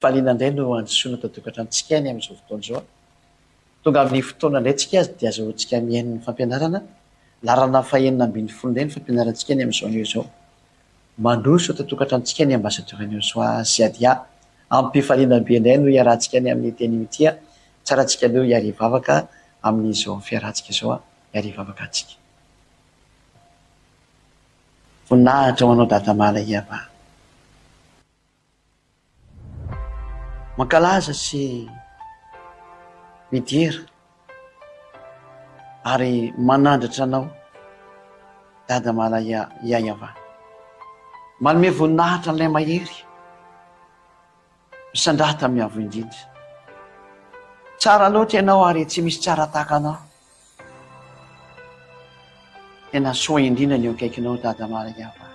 faliana indray no andosoana totokatranotsika ny amin'izao fotoana izao. Tonga amin'ny fotoana indray tsika azy dia azahoantsika mihaino ny fampianarana. Larana fahaenina ambin'ny folo indray ny fampianarantsika ny amin'izao anio izao. Mandroso totokatranotsika ny ambasadorany Joshua Siadia. Ampifaliana be indray no iarahantsika ny amin'ny teny ity. Tsara antsika aloha hiary hivavaka amin'izao fiarahantsika izao, hiary hivavaka antsika. Voninahitra ho anao dada Malaiava. Mankalaza sy midera ary manandratra anao dada Malaiava. Manome voninahitra n'ilay mahery misandrata amin'ny avo indrindra. Tsara loatra ianao ary tsy misy tsara tahaka anao. Tena soa indrindra ny eo akaikinao dada Malaiava.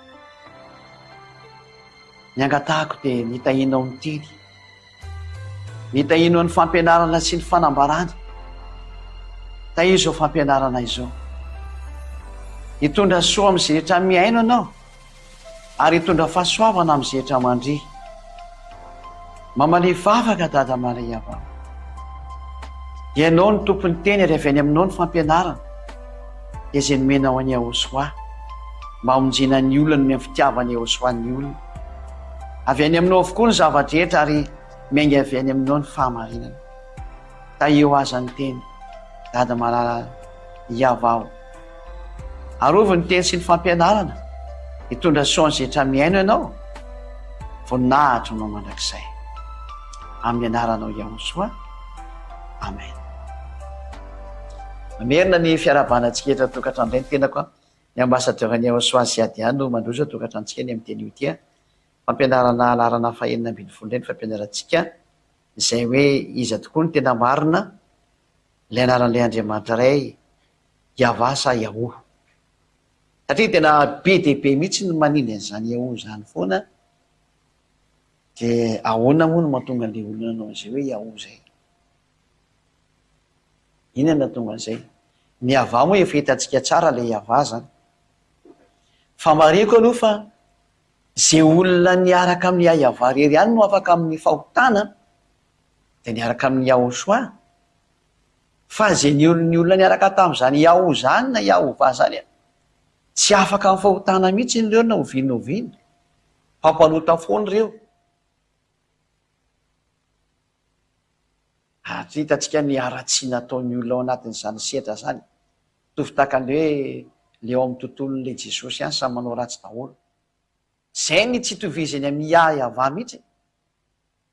Ny angatahako dia mitahinao ny teny, mitahinao ny fampianarana sy ny fanambarana. Tahizo fampianarana izao, hitondra soa amin'izay rehetra miaino anao ary hitondra fahasoavana amin'izay rehetra mandry. Mamalia vavaka dada Malaiava. Ianao ny tompony teny ary avy any aminao ny fampianarana. Dia izay nomenao any Joshua mba hamonjena ny olona ny fitiavany Joshua ny olona. Avy any aminao avokoa ny zavatra rehetra ary miainga avy any aminao ny fahamarinana. Tahio aza ny teny dada Malaiava. Arovy ny teny sy ny fampianarana, hitondra soa ny rehetra miaino ianao. Voninahitra anao mandrakizay amin'ny anaranao Joshua. Amen. Mamerina ny fiarabanantsika eto tokatrano indray ny tenako. Ny ambasadorany Joshua Siadia no mandroso tokatranontsika ny amin'ny teny io ity. Fampianarana larana fahaenina ambin'ny folo indray ny fampianarantsika, izay hoe iza tokoa ny tena marina, ilay anaran'ilay Andriamanitra iray, Iava sa Iaho. Satria tena be dia be mihitsy ny manindry an'izany Iaho izany foana. Dia ahoana moa no mahatonga an'ilay olona anao izay hoe Iaho izay? Inona tonga an'izay? Ny Iava moa efa hitantsika tsara ilay Iava zany. Fa mariko aloha fa izay olona niaraka amin'ny Iava rery ihany no afaka amin'ny fahotana dia niaraka amin'ny Joshua. Fa izay ny olona niaraka tamin'izany Iaho zany na Iahova zany, tsy afaka amin'ny fahotana mihitsy ireo na oviana. Pampalota foana ireo. Ary hitantsika ny aratsiana ataon'ny olona ao anatin'izany sehatra zany. Tovy takan'ilay hoe ao amin'ny tontolon'ilay Jesosy ihany samy manao ratsy daholo. Izay ny tsy itovizany amin'ny Iava mihitsy.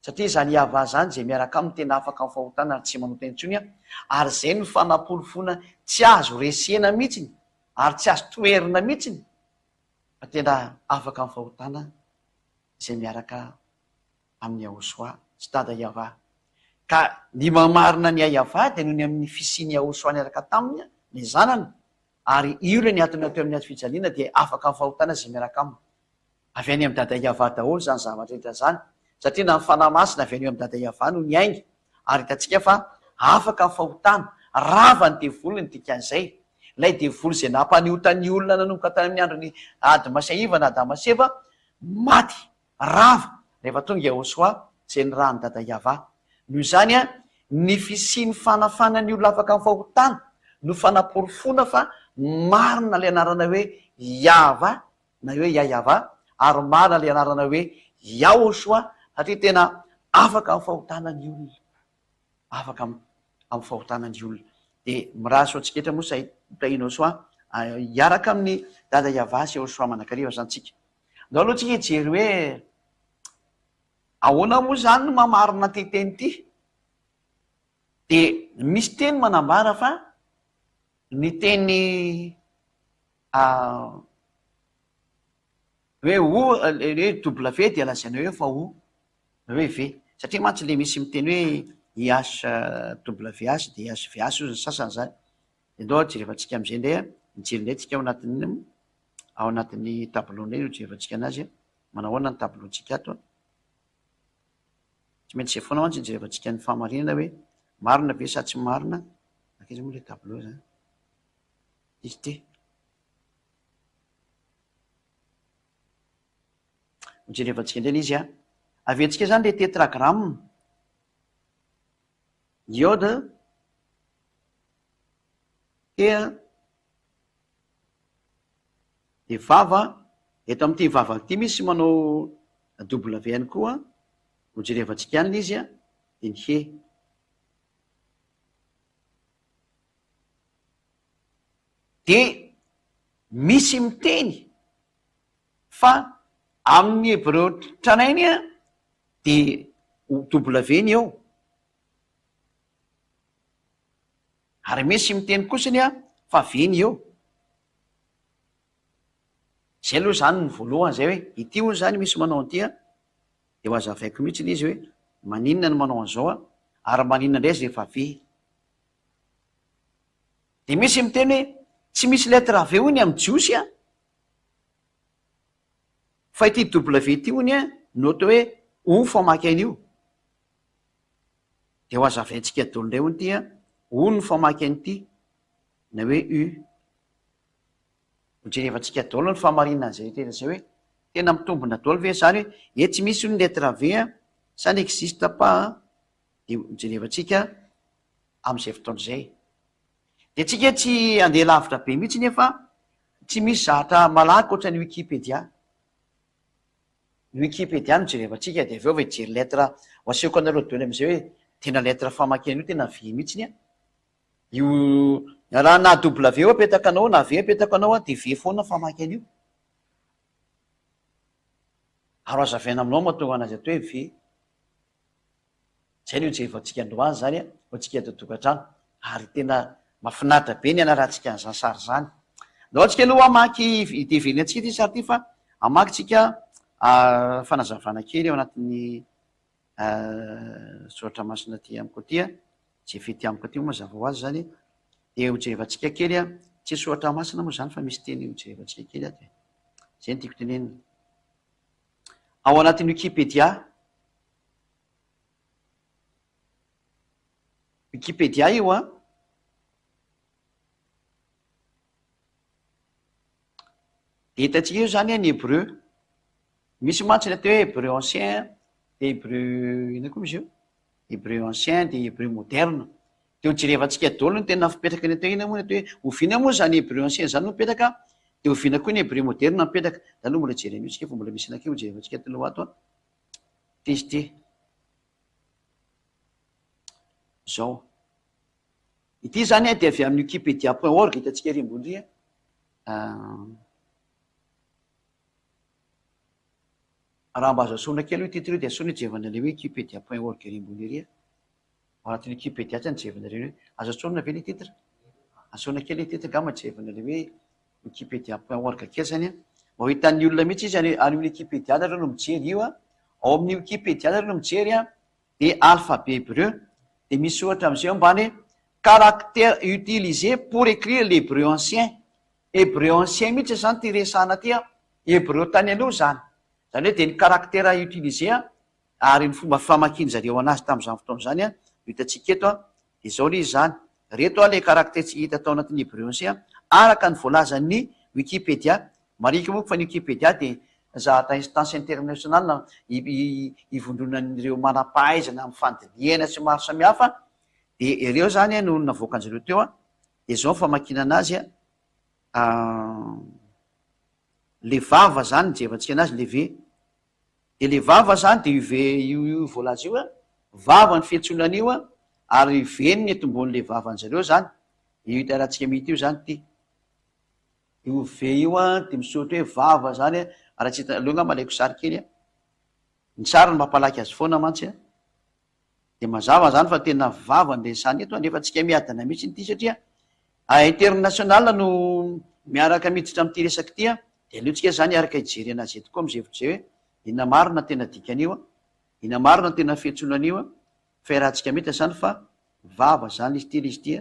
Satria izany Iava zany izay miaraka aminy tena afaka amin'ny fahotana ary tsy manao tena intsony. Ary izay ny fanapolofona tsy azo resena mihitsy ary tsy azo toerina mihitsy. Fa tena afaka amin'ny fahotana izay miaraka amin'ny Joshua sy dada Iava. Ka ny mamarina ny Iava dia noho ny amin'ny fisiany Joshua niaraka taminy ny zanany, ary io ilay niatona teo amin'ny ady fijaliana dia afaka amin'ny fahotana izay miaraka aminy. Avy any amin'ny dada Iava daholo zany zavatra rehetra zany. Satria na ny fanahy masina avy any amin'ny dada Iava no niainga. Ary hitantsika fa afaka amin'ny fahotana, rava ny devoly ny dikan'izay. Ilay devoly izay nampanihotan'ny olona nanomboka tany amin'ny andron'ny ady Masaiva na Adamaseva, maty, rava rehefa tonga Joshua izay ny rany dada Iava. Noho izany ny fisiany fanafana ny olona afaka amin'ny fahotana no fanaporofona fa marina ilay anarana hoe Iava na hoe Iava, ary marina ilay anarana hoe Joshua, satria tena afaka amin'ny fahotana ny olona. Afaka amin'ny fahotana ny olona. Dia miraso antsika moa say tahinao soa hiaraka amin'ny dada Iava sy Joshua manakariva zany tsika. Ndao aloha tsika hijery hoe ahoana moa zany no mamarina ty teny ity. Dia misy teny manambara fa ny teny hoe W dia lazaina hoe fa o hoe V. Satria mantsy le misy miteny hoe IHWH dia IHVH ozy ny sasany zany. Dia ndao jerevantsika amin'izay indray mijery indray tsika ao anatin'ny tableau indray no jerevantsika anazy. Manao ahoana ny tableau-ntsika ato? Tsy maintsy izay foana mantsy jerevantsika ny fahamarinana hoe marina ve sa tsy marina. Akaiza moa ilay tableau zany? Izy ty. Jerevantsika indray izy aventsika zany le tetragramme, iode ea de vava. Eto amin'ity vava ity misy manao w ihany koa, ho jerevantsika any izy de ny he. De misy miteny fa amin'ny hebreo tranainy de w ny eo, ary misy miteny kosiny fa veny eo. Zay aloha zany ny voalohany zay hoe ity hoy zany misy manao an'ity de ho azavaiko mihitsy ny izy hoe maninona ny manao an'izao ary maninona indray zay efa ve. De misy miteny hoe tsy misy lettre v ony amin'ny jiosy fa ity w ity ony noto hoe o famaky an'io. De ho azavaintsika dolo indray ony ty o ny famaky an'ity na hoe u. Jerevantsika dolo ny famarinana zay tena zay hoe tena mitombona dolo ve zany hoe tsy misy ny lettre v ça n'existe pas. De jerevantsika am'izay fotoana zay. De tsika tsy andeha lavitra be mihitsy nefa tsy misy zatra malaky oatra ny Wikipédia. Ny Wikipédia no jerevantsika de aveo ve jery lettre ho asehoko anareo dolo am'izay hoe tena lettre famakiana io tena v mihitsy io raha na w apetaka anao na v apetaka anao de v foana famaky an'io. Ary azavaina aminao mahatonga anazy ato hoe v. Zay no jerevantsika androany zany hoantsika totokantrano, ary tena mahafinaritra be ny anaratsika an'izany sary zany. Ndao tsika aloha amaky iteverina antsika ty sary ty fa amaky tsika fanazavana kely ao anatin'ny soratra masina ty amiko ty zay fety amiko ty moa mazava ho azy zany de ho jerevantsika kely tsy soratra masina moa zany fa misy teny ho jerevantsika kely de zay no tiako tenenina. Ao anatin'ny Wikipédia, Wikipédia io de hitantsika io zany ny hébreu. Misy mantsy ny atao hoe hébreu ancien de hébreu ina koa misy io hébreu ancien de hébreu moderne. De ho jerevantsika dolo ny tena fipetraka ny atao ina moa ny atao hoe oviana moa zany hébreu ancien zany no mipetaka de oviana koa ny hébreu moderne mipetaka. Da aloha mbola jere an'io tsika fa mbola misy anakio ho jerevantsika taloha ato tizy ty zao. Ity zany de avy amin'ny wikipedia.org hitantsika ery ambony raha mba azo asona kely io titry io de asona jevana le hoe wikipedia.org ery ambony ery ao anatin'ny wikipedia tsy jevana reny hoe azo asona ve le titra, asona kely le titra gama jevana le hoe wikipedia.org kely zany mba hitan'ny olona mihitsy izy any amin'ny wikipedia nareo no mijery io ao amin'ny wikipedia nareo no mijery de alphabet hébreu de misy ohatra am'izay ambany caractère utilisé pour écrire l'hébreu ancien. Hébreu ancien mihitsy zany ty resana ty hébreu tany aloha zany. Zany hoe de ny caractère utilisé ary ny fomba famakiny zareo anazy tam'izany fotoana zany hitatsika eto de zao le izy zany. Reto le caractère tsy hita tao anatin'ny hébreu ancien araka ny voalazan'ny Wikipédia. Marika moa fa ny Wikipédia de zahatra instance internationale ivondronan'ireo manam-pahaizana amin'ny fandiniana sy maro samihafa de ireo zany no navoakan'zareo teo de zao famakina anazy le vava zany jevantsika anazy le v. De le vava zany de io voalaza io vava ny fiantsonan'io ary veny ny etombon'le vavan'zareo zany io itaratsika mihity io zany ty io v io de misoratra hoe vava zany raha tsy hita aloha nga malaiko sary kely ny sary ny mampalaky azy foana mantsy de mazava zany fa tena vava ny resany eto nefa tsika miadana mihitsy nyty satria international no miaraka miditra am'ty resaky ty de aleotsika zany araka ijery anazy eto koa am'zay hoe ina marina tena dikan'io ina marina tena fiantsonan'io fa rahantsika mihita zany fa vava zany izy ty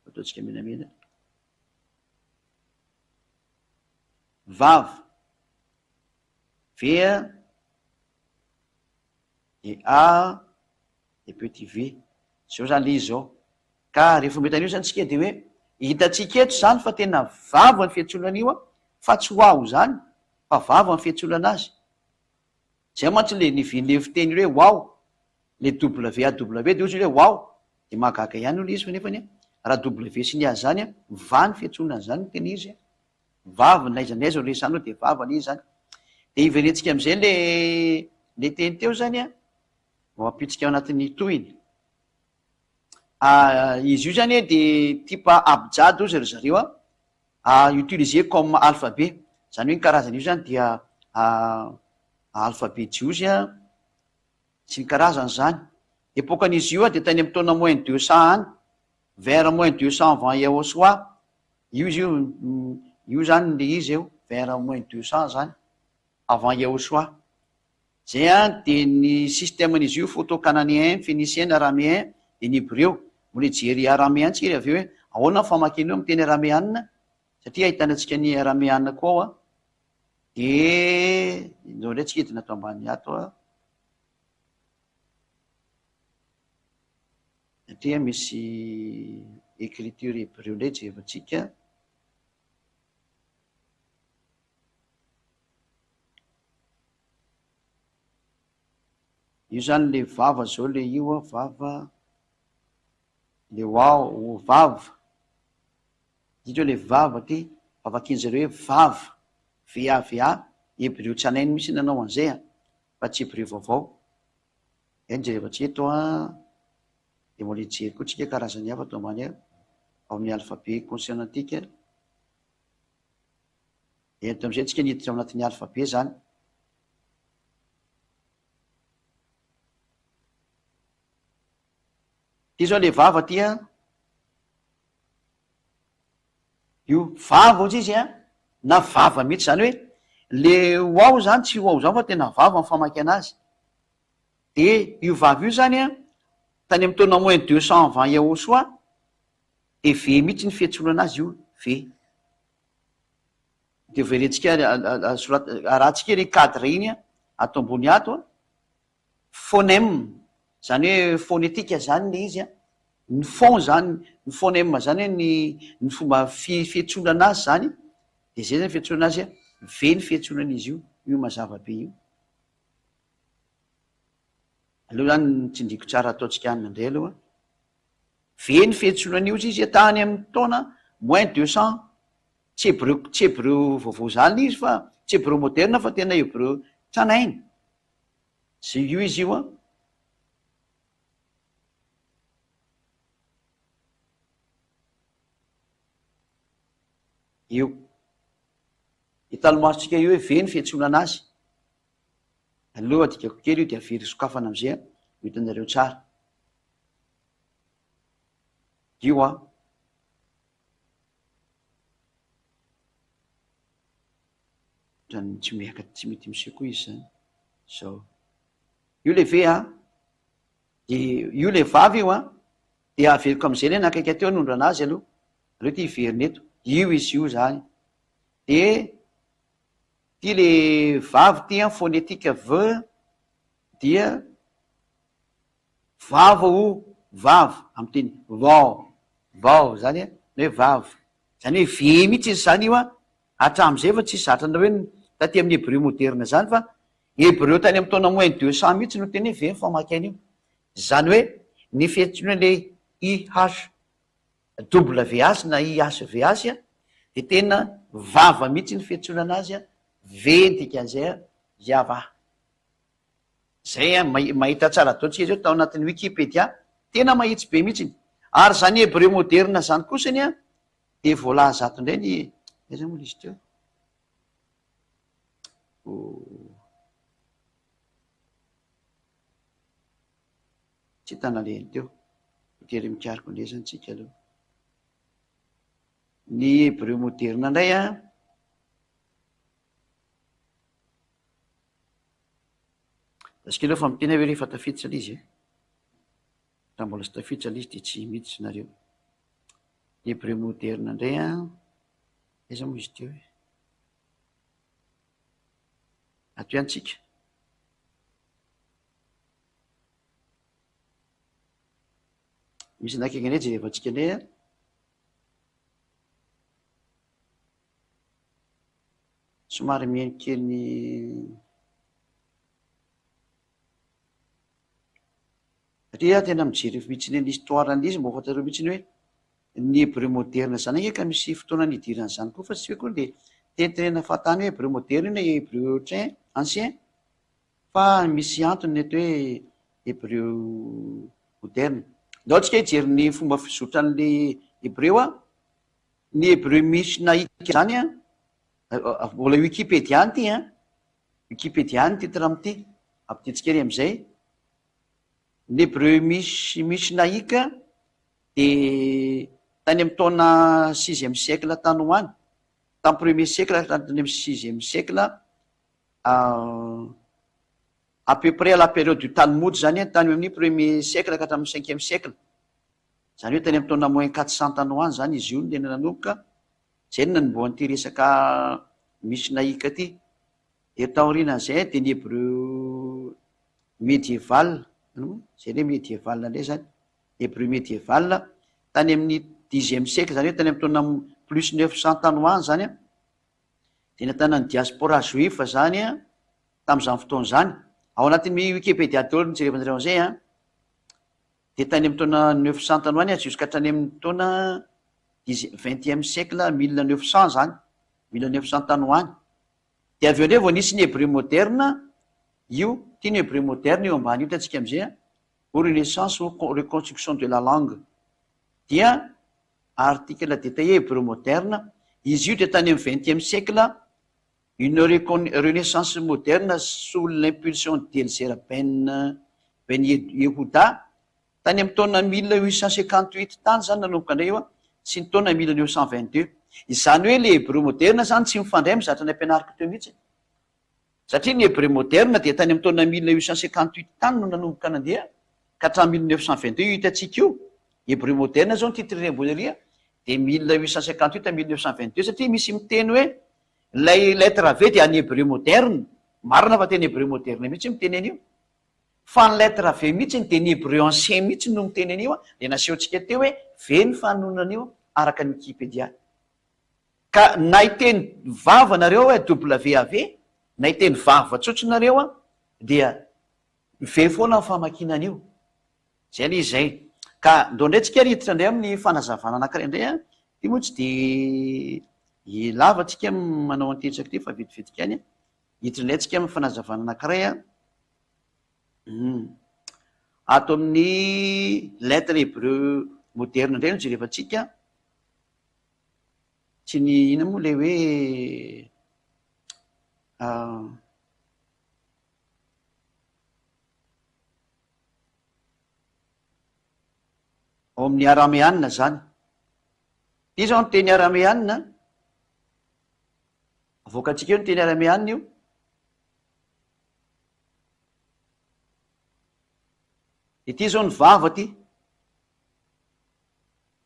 ataotsika menamena vava v de a de petit v zao zany le izy zao ka rehefa metan'io zany tsika de hoe hitatsika eto zany fa tena vava ny fiantsonan'io fa tsy ho aho zany fa vava ny fiantsonana azy zay mantsy le nivile fiteny hoe wao le WAW de ozy hoe wao de mahagaga ihany olo izy fa nefany raha W sy ny azy zany a va ny fiantsoana zany no tena izy vava naiza naiza resano de vava ny izy zany de iverentsika am'izay le teny teo zany a mampitsika ao anatin'ny tohiny izy io zany de typa abjad ozy ry zareo utiliser comme alphabet zany hoe ny karazany io zany dia alphabet jiosy sy ny karazany zany epokan'izy io de tany amy taona moins 200 any vers moins 200 avant Yahosoa io izy io zany le izy eo vers moins 200 zany avant Yahosoa zay de ny systèmen'izy io photo-cananéen, phénicien, araméen de ny hébreu mbola jery araméen tsika avy eo hoe ahoana ny famakeny eo amy teny araméanina satria ahitanantsika ny araméanina koa ao de zao ndray tsika edina ato ambany ato satria misy écriture hébreu ndray jerevantsika io zany le vava zao le io vava le wao vava dito le vava ty vavakiny zareo hoe vava VAVA hébreu tsy anainy misy nanao an'izay fa tsy hébreu vaovao eny jerevantsika eto de mbola jery koa tsika karazany hafa ato ambany ao amin'ny alphabet consonantique eto am'izay tsika niditra ao anatin'ny alphabet zany ty zao le vava ty io vava ozy izy na vava mihitsy zany hoe le wao zany tsy wao zany fa tena vava ny famaky anazy de io vava io zany tany amy taona moins 200 avant Yahosoa de ve mihitsy ny fiantsoana anazy io ve de verentsika arahantsika ry cadre iny ato ambony ato phonème zany hoe phonétique zany le izy ny fon zany ny phonème zany hoe ny fomba fiantsoana anazy zany de zay zany fiantsoana anazy ve ny fiantsonan'izy io mazava be io aloha zany tsindriko tsara ataotsika any mandray aloha ve ny fiantsonan'io izy tany amin'ny taona moins 200 tsy hébreu vaovao zany izy fa tsy hébreu moderne fa tena hébreu tranainy zay io izy io io italomasotsika io hoe ve ny fiantsona anazy aloha adikako kely io de avery sokafana am'izay hitanareo tsara io zany tsy miaka tsy mety misy koa izy zany zao io le ve de io le vavy io de averiko am'izay le nakaiky ateo nondro anazy aloha ty iveriny eto io izy io zany de ty le vavy ty phonétique v dia vava vava amy teny vao zany hoe vava zany hoe ve mihitsy izy zany io hatram'izay fa tsy zatrana hoe taty amin'ny hébreu moderne zany fa hébreu tany amy taona moins 200 mihitsy no teny hoe ve ny famaky an'io zany hoe ny fiantsona le IHWH na IHVH de tena vava mihitsy ny fiantsona anazy ve dikan'izay iava zay mahita tsara ataotsika izy eo tao anatin'ny Wikipédia tena mahitsy be mihitsy ary zany hébreu moderne zany kosany de voalaza ato indray ny aiza moa izy teo tsy tanaleny teo tery mikariko ndray zany tsika aloha ny hébreu moderne indray asika aloha fa miteny hoe rehefa tafiditra la izy raha mbola sy tafiditra la izy de tsy miditra nareo hébreu moderne indray aiza moa izy teo hoe ato ihany tsika misy nakaiky indray jerevantsika indray somary mihanikely satria tena mijery mihitsiny ny histoiran'izy mba fatareo mihitsiny hoe ny hébreu moderne zany eka misy fotoana nidirana zany koa fa tsy hoe koa de tentenena fahatany hoe hébreu moderne na hébreu trin ancien fa misy antony ny eto hoe hébreu moderne. Ndao tsika hijery ny fomba fizotran'le hébreu a, ny hébreu misnaïque zany a, mbola wikipédia ny ty a, wikipédia ny titre am'ty ampititsikely am'izay. Ny hébreu misnaïque de tany amy taona 6e siècle tany ho any, tamy premier siècle tany amy 6e siècle à peu près à la période du Talmud zany tany amin'ny premier siècle ka hatramin'ny 5e siècle, zany hoe tany amy taona moins 400 tany ho any zany izy io no tena nanomboka zay no nanomboan'ity resaka misnaïque ty. De taorian'izay de ny hébreu médiéval, zay le médiéval ndray zany, hébreu médiéval tany amin'ny 10e siècle zany hoe tany amy taona plus 900 tany ho any zany a, de natana ny diaspora juif zany a tam'izany fotoana zany. Ao anatin'ny wikipédia daholo nijerevanareo an'izay a, de tany amy taona 900 tany ho any jusqu'à hatrany amin'ny taona 20e siècle 1900 zany, 1900 tany ho any. De aveo ndray vao nisy ny hébreu moderne io, ty ny hébreu moderne io ambany io tatsika am'izay a, ou renaissance ou reconstruction de la langue, dia article détaillé hébreu moderne, izy io de tany amy 20e siècle une renaissance moderne sous l'impulsion d'Elzer Ben Yehuda, tany amy taona 1858 tany zany nanomboka ndray io a, sy ny taona 1922. Izany hoe le hébreu moderne zany tsy mifandray amy zatra ny ampianariko teo mihitsy, satria ny hébreu moderne de tany amy taona 1858 tany no nanomboka nandeha ka hatramin'ny 1922 io hitatsika io. Hébreu moderne zao ny titre rembonneria de 1858 à 1922, satria misy miteny hoe lay lettre V de any hébreu moderne, marina fa teny hébreu moderne mihitsy miteny an'io, fa ny lettre V mihitsy de ny hébreu ancien mihitsy no miteny an'io a, de nasehontsika teo hoe V ny fanonan'io araka ny wikipédia. Ka na hiteny vava nareo hoe WAV, na hiteny vava tsotsonareo a dia V foana ny famakinan'io, zay le izay. Ka ndao ndray tsika riditra indray amin'ny fanazavana anankiray indray a, ty moa tsy de lava tsika manao antetraky ty fa vetivetika any a, hiditra indray tsika amin'ny fanazavana anankiray a, ato amin'ny lettre hébreu moderne indray no jerevantsika, tsy ny ina moa le hoe ao amin'ny araméanna zany. Ty zao ny teny araméanna, avoakantsika io ny teny araméanna io. Ity zao ny vava ty,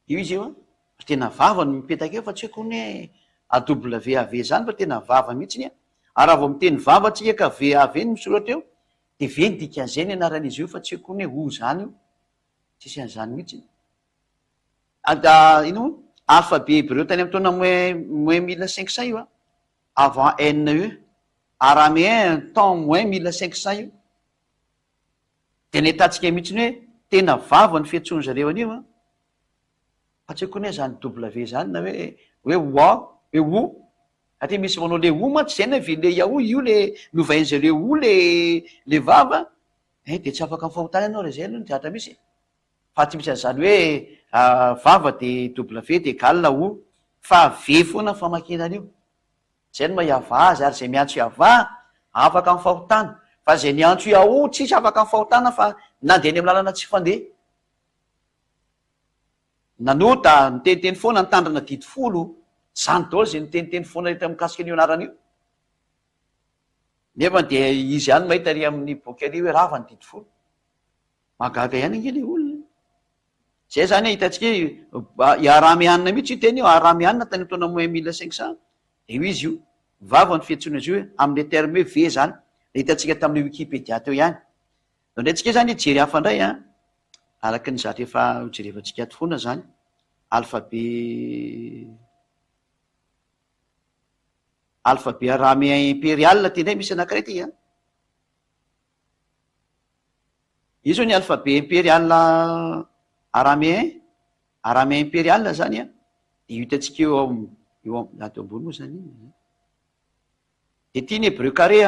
io izy io a, tena vava no mipetaka eo fa tsy haiko ny AWAV zany fa tena vava mihitsiny a. Ary raha vao miteny vava tsika ka VAV no misoratra eo, de ve ny dikan'izay ny anaran'izy io fa tsy haiko ny ho zany io, tsisy an'izany mihitsiny. Ino alphabet hébreu tany amy taona moins 1500 io a, avant NE, araméen temps moins 1500 io, de nahitatsika mihitsiny hoe tena vava ny fiantsony zareo an'io a, fa tsy haiko ny zany W zany na hoe oa, hoe o, satria misy manao le o ma tsy zay na vile yao io le novain'zareo o le vava, de tsy afaka mifahotany ianao re zay aloha ny zatra misy, fa tsy misy an'izany hoe vava de W de égal o, fa V foana famakinan'io, zay no mahiava azy. Ary zay miantso iava afaka mifahotana, fa zay niantso iao tsisy afaka mifahotana fa nandeha ny amy lalana tsy fandeha. Nanota niteniteny foana nitandrana didi folo, zany daholo zay niteniteny foana rehetra mikasika an'io anaran'io, nefa de izy ihany mahita ry amin'ny boky ary hoe rava ny didi folo, magaga ihany nge le olona. Zay zany hitantsika araméanna mihitsy io teny io, araméanna tany taona moins 1500 de io izy io, vava ny fiantsony azy io hoe amin'ny terme hoe V zany, hitantsika tamin'ny wikipédia teo ihany. Dao ndray tsika zany jery hafa indray a, araky ny zatra efa jerevantsika ato foana zany, alphabet araméen impérial ty ndray misy anankiray ty a, io zao ny alphabet impérial araméen impérial zany a de io hitantsika eo ato ambony moa zany de ty ny hébreu carré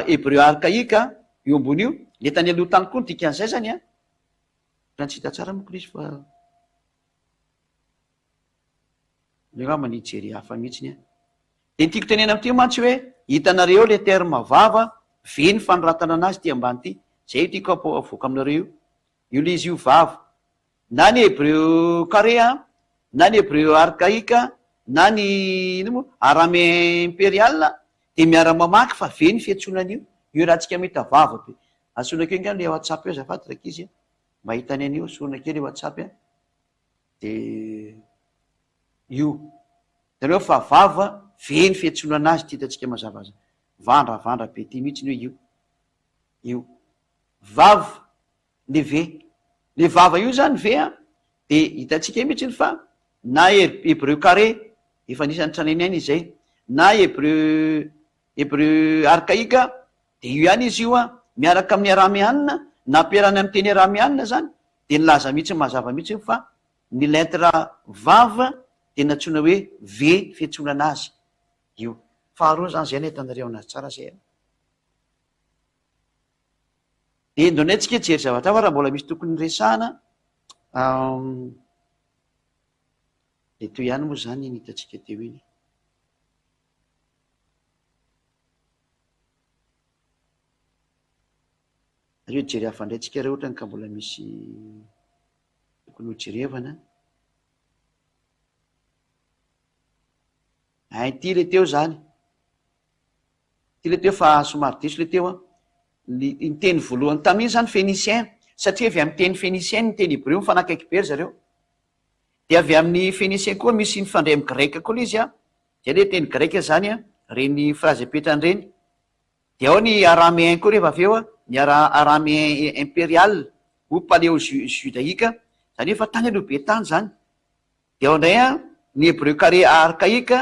hébreu archaïque io ambony io le tany aloha tany koa ny dikan'izay zany a raha tsy hita tsara moko izy fa le nga manijery hafa mihitsiny a de nytiako tenena am'ty mantsy hoe hitanareo le terme vava ve ny fanoratana anazy ty ambany ty zay tiako avoaka aminareo io le izy io vava na ny hébreu carré na ny hébreu archaïque na ny ino moa araméen impérial de miara-mamaky fa ve ny fiantsonan'io io raha tsika mahita vava be asonakeo nga le whatsapp eo zafady raiky izy mahita any an'io sonakeo le whatsapp de io dareo fa vava ve ny fiantsonana azy ty hitantsika mazavaza vandravandra be ty mihitsy ny hoe io vava le vava io zany ve de hitantsika mihitsy ny fa na hébreu carré efa nisan'ny traneny any izy zay na hébreu archaïque de io ihany izy io miaraka amin'ny araméanina na ampiarany amin'ny teny araméanina zany de nilaza mihitsy mazava mihitsy fa ny lettre vava de natsona hoe v fiantsonana azy io faharoa zany zay nahitanareo anazy tsara zay de ndonay tsika jery zavatra fa raha mbola misy tokony resahana de toy ihany moa zany ny hitatsika teo iny azo jery hafandraitsika raha ohatra ny ka mbola misy tokony ho jerevana ty le teo zany ty le teo fa somary diso le teo ny teny voalohany tamin'iny zany phénicien satria avy amin'ny teny phénicien ny teny hébreu mifanakaiky be ry zareo de avy amin'ny phénicien koa misy mifandray amy greka koa le izy zay le teny greka zany reny phrase petrany reny de ao ny araméen koa rehefa avy eo ny araméen impérial ou paléo judaïque zany efa tany aloha be tany zany de ao indray ny hébreu carré archaïque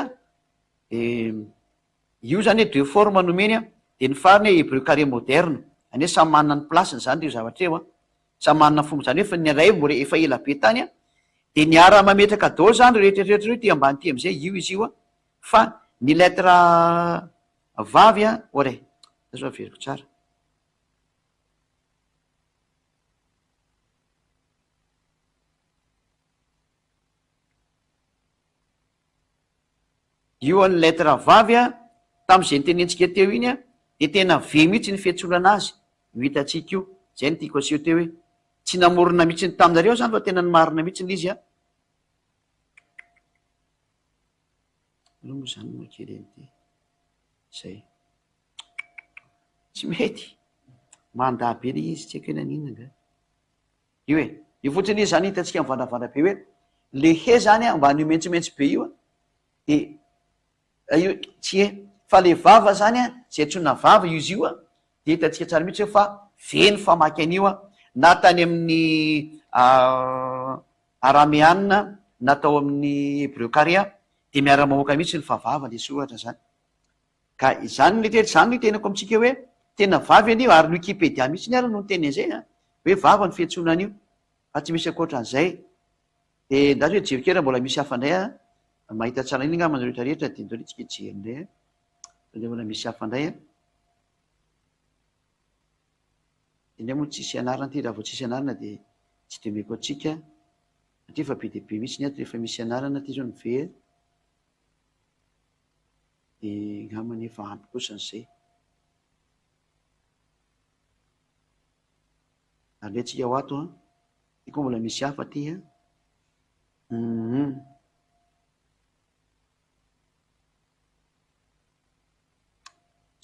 io zany hoe deux forme nomeny de ny fariny hoe hébreu carré moderne any hoe samy manana ny plasiny zany reo zavatra eo samy manana fomba zany hoe fa ny ray mbola efa ela be tany de ny ara mametraka dao zany rehetrarehetra reo ty ambany ty am'izay io izy io fa ny lettre vavy ore azo averiko tsara io any lettre vavy tam'izay ny tenentsika teo iny de tena ve mihitsy ny fiantsonana azy io hitatsika io zay ny tiako aseho teo hoe tsy namorona mihitsy ny taminareo zany fa tena ny marina mihitsy ny izy aloha moa zany makely ty zay tsy mety manda be le izy tsy haiko hoe naninona nga io io fotsiny izy zany hitatsika mivandravandra be hoe le he zany ambany io mentsomentsy be io de io tsy fa le vava zany zay antsona vava izy io de hitantsika tsara mihitsy hoe fa ve ny famaky an'io na tany amin'ny araméanina natao amin'ny hébreu carré de miara-mahoaka mihitsy ny favava le soratra zany ka zany zany ny tenako amitsika hoe tena vavy an'io ary ny wikipédia mihitsy ny ara no ny teny an'izay hoe vava ny fiantsonan'io fa tsy misy akoatran'izay de ndazy hoe jerikera mbola misy hafandray mahita tsara iny nga manareta rehetra de ndreo tsika jerindray de mbola misy hafandray indray moa tsisy anarana ty raha vo tsisy anarana de tsy de meko atsika satria fa be de be mihitsy ny ato rehefa misy anarana ty zao ny ve de ngamany efa ampy kosan'izay ary le tsika ho ato ty koa mbola misy hafa ty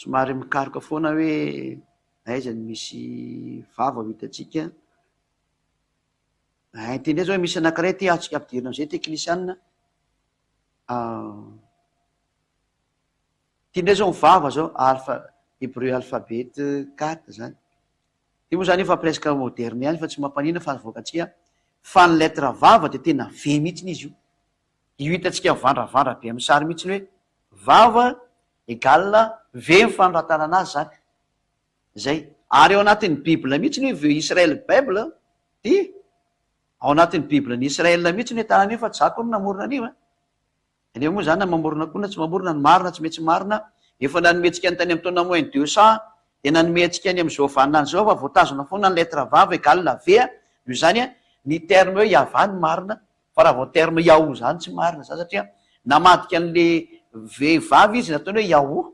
somary mikaroka foana hoe aizany misy vava ho hitatsika ty ndray zao hoe misy anankiray ty atsika ampidirina am'izay teknisianina ty ndray zao mivava zao hébreu alphabet 4 zany ty moa zany efa presque moderne ihany fa tsy mampanina fa avoakatsika fa ny lettre vava de tena ve mihitsiny izy io hitatsika mivandravandra be amin'ny sary mihitsiny hoe vava égale ve mifanoratana anazy zany zay ary ao anatin'ny bibla mihitsy ny hoe Israel Bible dia ao anatin'ny bibla ny Israel mihitsy ny tanan'io fa tsy zako ny namorona an'io any moa zany na mamorona koa na tsy mamorona ny marina tsy mety marina efa nanometsika ny tany amin'ny taona moins 200 dia nanometsika any amin'izao vanina an'izao fa voatazona foana ny letra vava égale la v io zany ny terme hoe yava ny marina fa raha vao terme yahoo zany tsy marina zany satria namadika an'le vehivavy izy nataony hoe yahoo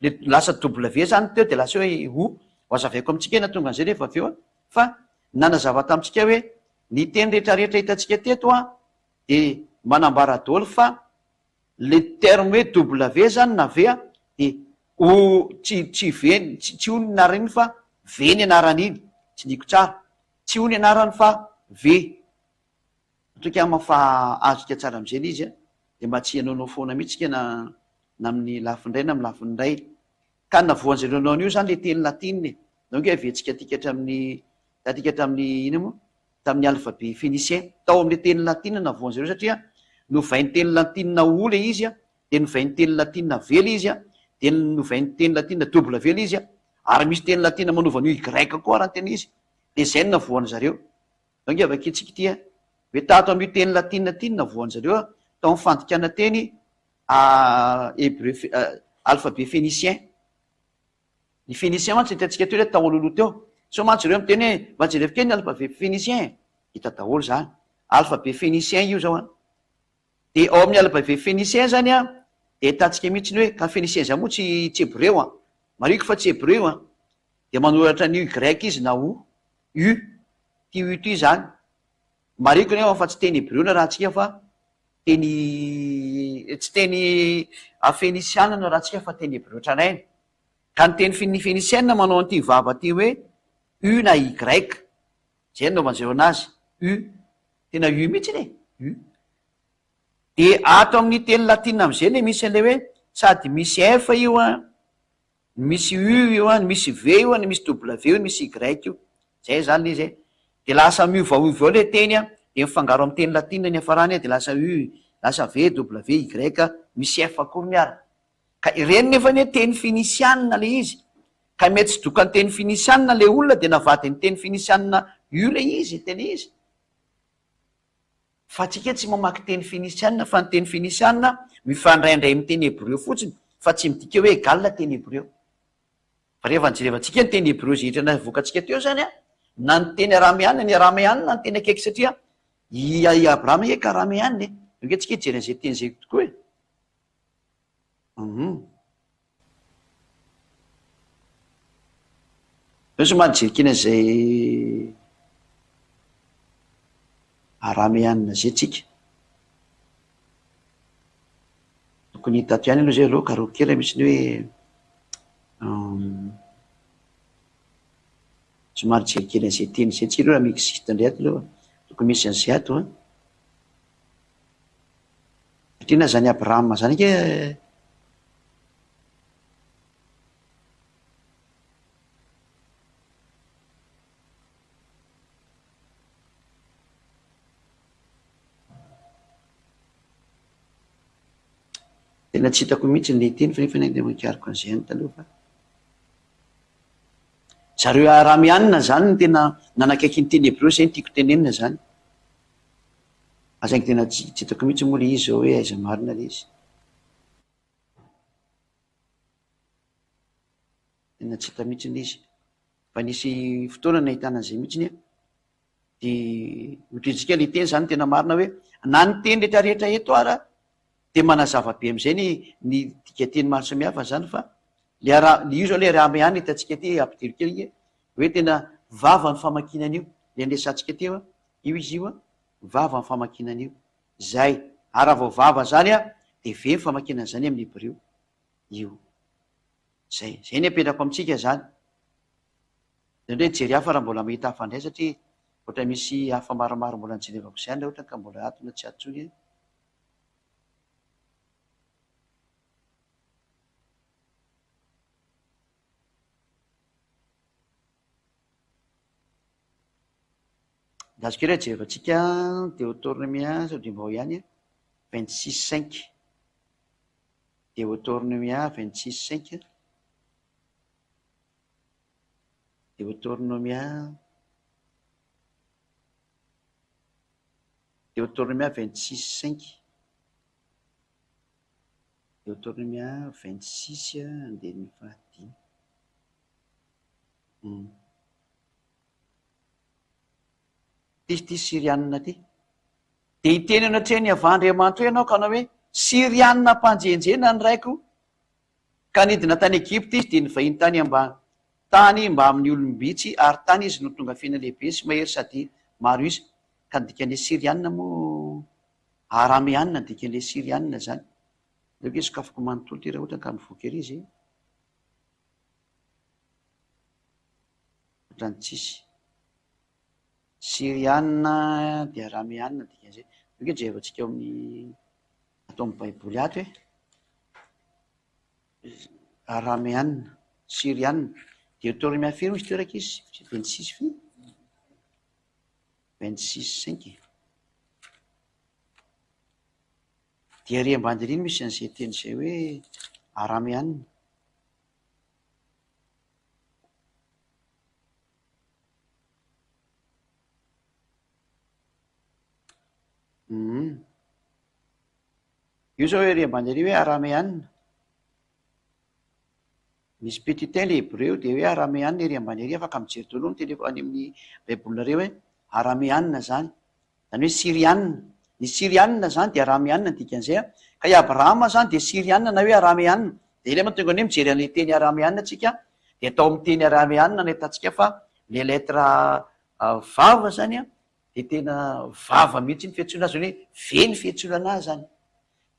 le lasa w zany teo dia lasa hoe o azavaiko amintsika na tonga an'izay rehefa aveo fa nanazava tamintsika hoe ny teny rehetrarehetra hitantsika teto dia manambara daholo fa le terme hoe w zany na v dia tsy o ny anarany iny fa v ny anarany iny tsy niko tsara tsy o ny anarany fa v toka mafa azika tsara am'izay le izy dia mba tsy hanaonao foana mihitsika na amin'ny lafindray na amin'ny lafindray ka navoan'zareo anao an'io zany le teny latinny donc hoe avetsika tatika tamin'ny ina moa tamin'ny alphabet phénicien tao amin'le teny latina navoan'zareo satria novainy teny latina o le izy dia novainy teny latina v le izy dia novainy teny latina w le izy ary misy teny latina manaovan'io y koa raha tena izy dia zay no navoan' zareo donc avakitsika tia hoe tato amin'io teny latina ty no navoan' zareo tao amin'ny fandikana teny hébreu alphabet phénicien ny phénicien mantsy hitantsika teo le tao alohaloha teo so mantsy reo miteny hoe mba jerevy kely ny alphabet phénicien hita daholo zany alphabet phénicien io zao dia ao amin'ny alphabet phénicien zany dia hitantsika mihitsy ny hoe ka phénicien zany moa tsy hébreu mariko fa tsy hébreu dia manoratra ny grec izy na o u ty u ty zany mariko ny fa tsy teny hébreu na raha ntsika fa teny tsy teny phéniciana no raha ntsika fa teny hébreu tranainy ka ny teny phénicienne manao an'ity vava ty hoe u na y zay naovan'zareo anazy u tena u mihitsy ny u dia ato amin'ny teny latina am'izay le misy an'le hoe sady misy f io misy u io misy v io misy w io misy y io zay zany le izy dia lasa miovaovy ao le teny dia mifangaro amin'ny teny latina ny afarany dia lasa u lasa v w y misy f akory miara ka ireny nefa ny hoe teny phénicianina le izy ka mety tsy doka ny teny phénicianina le olona dia navady ny teny phénicianina io le izy teny izy fa tsika tsy mamaky teny phénicianina fa ny teny phénicianina mifandraindray amin'ny teny hébreu fotsiny fa tsy midika hoe égale teny hébreu fa rehefa nijerevantsika ny teny hébreu zay hitrana vokatsika teo zany na ny teny arameanina ny arameanina na ny teny akaiky satria i abrahama eka arameaniny donc tsika hijeren'zay teny zay tokoa somary jerikina zay arameanina zay tsika tokony hitato ihany aloha zay aloha ka roa kely misy ny hoe somary jerikina zay teny zay tsika aloha raha miexiste ndray ato aloha tokony misy an'izay ato satria na zany abrahama zany ke tena tsy hitako mihitsy le teny fa nefa ny dia makariko an'izay any taloha fa zareo arameanina zany ny tena nanakaiky ny teny hébreu zay ny tiako tenenina zany azainy tena tsy hitako mihitsy moa le izy zao hoe aiza marina le izy tena tsy hita mihitsy le izy fa nisy fotoana nahitana an'izay mihitsiny dia ohatrintsika le teny zany tena marina hoe na ny teny rehetrarehetra eto ara dia manazava be am'izay ny dika teny maro samihafa zany fa le io zao le arameana hitantsika ty ampidiro kely hoe tena vava ny famakinan'io le andesantsika teo io izy io vava ny famakinan'io zay ary vao vava zany dia ve ny famakinana zany amin'ny hébreu io zay ny apetrako amintsika zany zany hoe jery hafa raha mbola mahita hafa indray satria ohatra misy hafa maromaro mbola nijerevako izany raha ohatra ka mbola atona tsy atsony azoko re jerevantsika Deutéronomia sodrimba ao ihany 26:5 Deutéronomia 26:5 Deutéronomia 26:5. Deutéronomia 26 andininy 15. Ty Sirianina ty de hiteny anatreny avandriamanitra hoe ianao ka anao hoe Sirianina mpanjenjena ny raiko ka nidina tany Egypta izy de nyvahiny tany mba amin'ny olombitsy ary tany izy no tonga fiaina lehibe sy mahery sady maro izy ka dikan'le Sirianina moa Arameanina dikan'le Sirianina zany. Leko izy sokafako manontolo ty raha ohatra ka mivoaka ery izy ohatrany tsisy Sirianina de Arameanina dikan'izay. Leko jevatsika amin'ny atao amin'ny baiboly ato hoe Arameanina Sirianina Deutéronomia firy misy toeraka izy 26 fi 26:5 dia ary ambany riny misy an'izay teny izay hoe Arameanina. Io zao hoe ary ambany ary hoe Arameanina. Misy petitain le hébreu de hoe Arameanina ery ambany ary afaka mijery daholo ny teny any amin'ny baibolinareo hoe Arameanina zany hoe Sirianina. Ny Sirianina zany de Arameanina dikan'izay ka i Abrahama zany de Sirianina na hoe Arameanina. De ilay mahatonga ny mijery an'le teny Arameanina tsika de atao amin'ny teny Arameanina ny ahitantsika fa le letra vava zany de tena vava mihitsy ny fiantsoana azy hoe ve ny fiantsoana azy zany.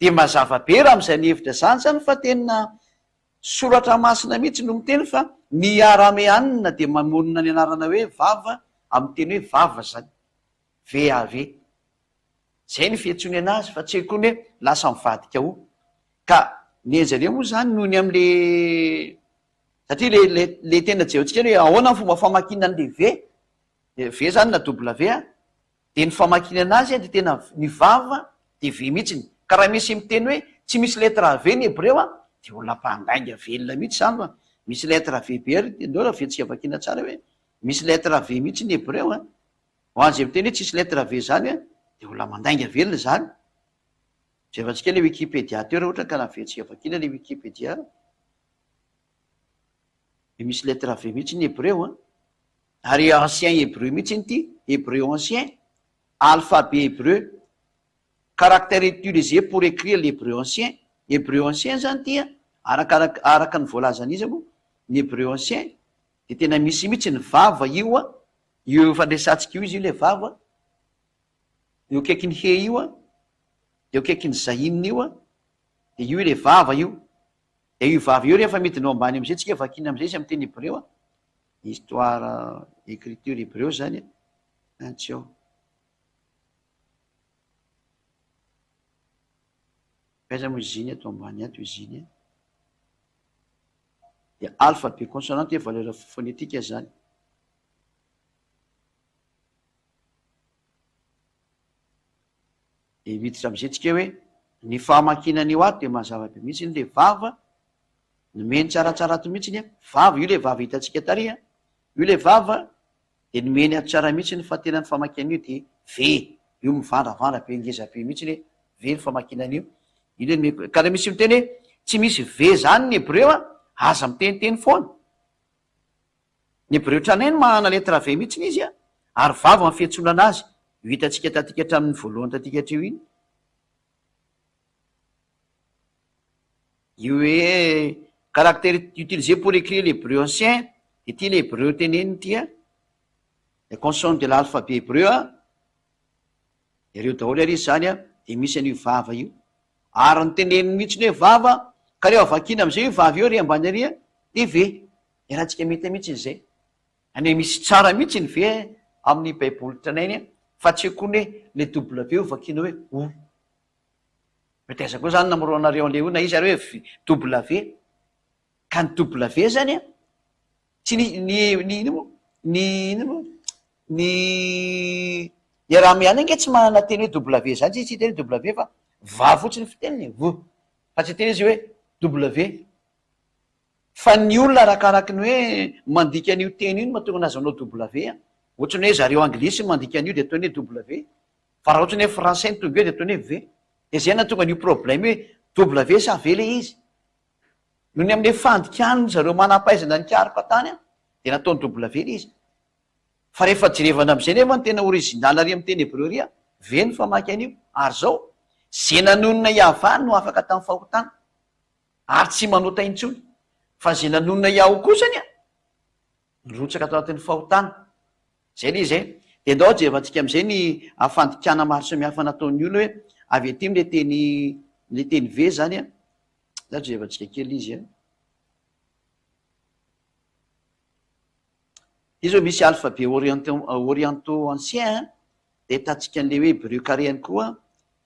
De mazava be raha am'izay ny hevitra zany fa tena soratra masina mihitsy no miteny fa ny Arameanina de mamonina ny anarana hoe vava amin'ny teny hoe vava zany VAV. Zay ny fiantsony anazy fa tsy koa hoe lasa mivadika ho ka ny zareo moa zany noho ny am'le satria le tena jevantsika hoe ahoana ny fomba famakina an'le V zany na W de ny famakina anazy de tena ny vava de V mihitsiny. Ka raha misy miteny hoe tsy misy letra V ny hebreo de olona mpandainga velona mihitsy zany fa misy letra V be ary ndao raha ventsika vakina tsara hoe misy letra V mihitsy ny hebreo ho an'izay miteny hoe tsisy letra V zany de olona mandainga velona zany. Jevantsika le Wikipédia teo raha ohatra ka naventsika vakina le Wikipédia de misy letra V mihitsy ny hebreo ary ancien hébreu mihitsy ity hébreu ancien alphabet hébreu caractère utilisé pour écrire l'hébreu ancien. Hébreu ancien zany ty araka ny voalazan'izy moa ny hébreu ancien de tena misy mihitsy ny vava io fandresantsika io izy io le vava io akaiky ny he io de akaiky ny zahinina io de io le vava io de io vava io rehefa midinao ambany am'izay tsika vakina am'izay izy amin'ny teny hébreu histoire écriture hébreu zany antsy ao aiza moa iziny atao ambany ato iziny de alphabet consonante hoe valeur phonétique zany. De miditra am'izay tsika hoe ny fahamakinan'io ato de mazava be mihitsy ny le vava nomeny tsaratsara ato mihitsy vava io le vava hitantsika tary io le vava de nomeny ato tsara mihitsy ny fahatenany famakinan'io de V io mivandravandra be ngeza be mihitsy ny V ny famakinan'io ka raha misy miteny hoe tsy misy V zany ny hebreu aza miteniteny foana. Ny hebreu tranainy mahana letra V mihitsy izy ary vava ny fiantsoana anazy io hitantsika tatika hatramin'ny voalohany tatika hatreo iny io hoe caractère utilisé pour écrire l'hébreu ancien de ty le hébreu teneniny ty le consonne de l'alphabet hébreu ireo daholo ary izy zany de misy an'io vava io ary ny teneniny mihitsy ny hoe vava ka rehefa vakina am'izay io vava io ry ambany ary de V rahantsika mety mihitsy izay any misy tsara mihitsy ny V amin'ny baiboly tranainy fa tsy koa hoe le W io vakina hoe o mety aiza koa zany namoroanareo an'le na izy ary hoe W ka ny W zany tsy ny Arameanina ange tsy manana teny hoe W zany tsy teny hoe W fa va fotsiny fiteniny fa tsy teny izy hoe W. fa ny olona arakaraky ny hoe mandika an'io teny io no mahatonga anazy anao w a ohatra ny hoe zareo anglisy mandika an'io de ataony hoe w fa raha ohatra ny hoe français ny tonga eo de ataony hoe v de zay natonga an'io problème hoe w sa v le izy noho ny amin'le fandikaniny zareo manam-pahaizana nikaroka tany a de nataony w le izy fa rehefa jerevana am'izay nefa ny tena original ary am'y teny hebreo ry a v ny famaky an'io ary zao zay nanonona iavany no afaka tamin'ny fahotana ary tsy manota intsony fa zay nanonona iaho kosany a nyrotsaka atao anatin'ny fahotana zay le izy de ndao jerevantsika am'izay ny afandikana maro samihafa nataony olo hoe avy aty le teny v zany a za jerevantsika kely izy a izy hoe misy alphabet oriento ancien de tatsika an'le hoe breu carréany koa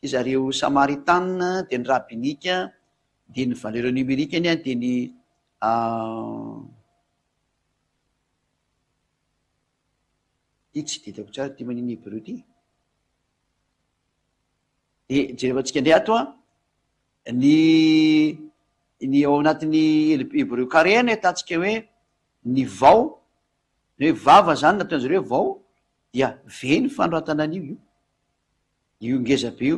izy areo samaritana de ny rabinika de ny valeur numérique any a de ny ty tsy ditako tsara ty maniny hebreu ty de jerevantsika ndray ato a ny ao anatin'ny hebreu carréany atatsika hoe ny vao ny hoe vava zany nataony zareo hoe vao dia ve ny fanoratana an'io io ngeza be io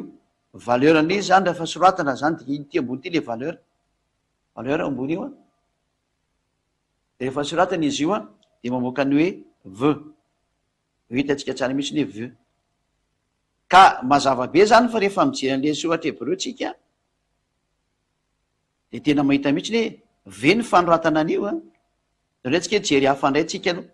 valeur an'izy zany rehefa soratana zany de iny ty ambony ty le valeur ambony io a de rehefa soratana izy io a de mamoaka ny hoe v hitatsika tsara mihitsy ny hoe v ka mazava be zany fa rehefa mijery an'le soratra hebreu tsika de tena mahita mihitsy ny hoe v ny fanoratana an'io a de ndratsika hoe jery hafandray tsika aloha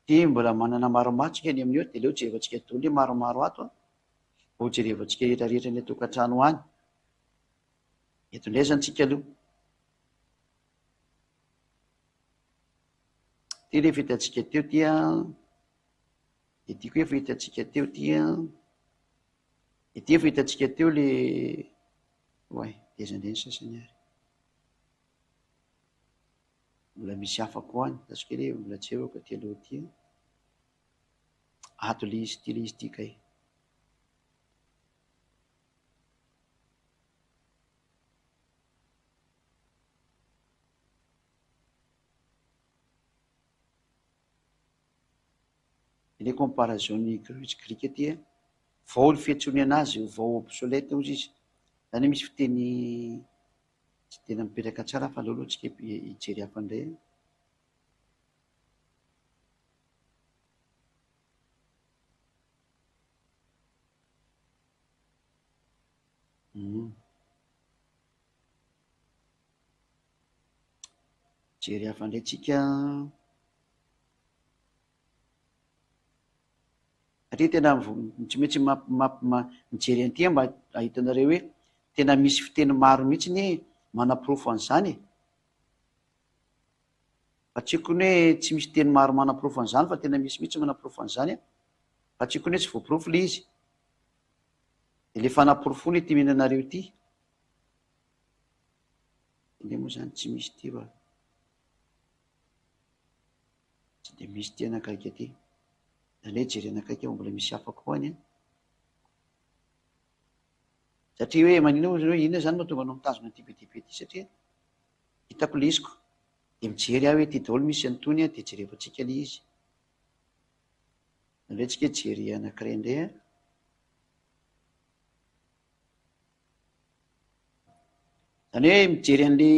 ty mbola manana maromarotsika ny amin'io de leo jerevantsika tony maromaro ato a vo jerevantsika rehetrarehetra ny atokantrano any eto ndray zany tsika aloha ty rehefa hitatsika teo ty a de tiako efa hitatsika teo ty a de ty efa hitatsika teo le oay dezandray ny sasany ary mbola misy afako any tasika le mbola tsy eoka ty aloha ty ato le izy ty kay le comparaison ny grika ty vao ny fiantsony anazy vao obsolète ozy izy zany misy fiteny tsy tena mipetraka tsara fa aleoloha tsika hijery hafandray jery hafandray tsika satria tena tsy maintsy mijery an'ity mba ahitanareo hoe tena misy fiteny maro mihitsy ny manam-pirofo an'izany fa tsikony hoe tsy misy teny maro manam-pirofo an'izany fa tena misy mihitsy manam-pirofo an'izany fa tsikony hoe tsy voapirofo le izy de le fanam-pirofony ty mihinanareo ty inde moa zany tsy misy ty fa tsy de misy ty anakaiky aty zany hoe jery anakaiky mbola misy afako ho any satria hoe manina hoe inona zany mahatonga anao mitazona ty be ty satria hitako le iziko de mijery aho hoe ty daholo misy antony a de jerevantsika le izy ndray tsika jery anakiray indray a zany hoe mijery an'le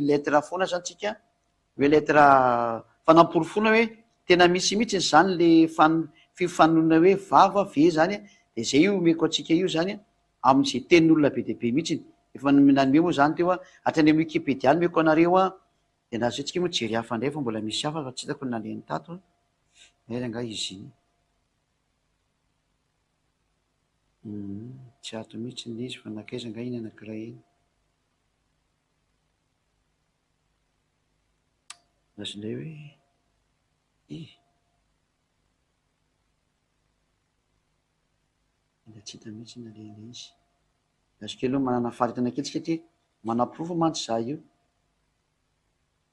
lettre foana zany tsika hoe lettre fanamporofona hoe tena misy mihitsy zany le fifanonona hoe vava ve zany de zay io meko atsika io zany am'izay tenin'olona be de be mihitsy efa nanome moa zany teo a hatrany amy wikipédia ny meko anareo a de nazo atsika moa jery hafa ndray fa mbola misy hafa fa tsy hitako ny naleny tato nga izy tsy ato mihitsy ny izy fa nakaiza nga iny anakiray iny nazondray hoe da tsy hita mihitsy nalena izy azokely aloha manana faritana kely tsika ty manam-pirofo mantsy za io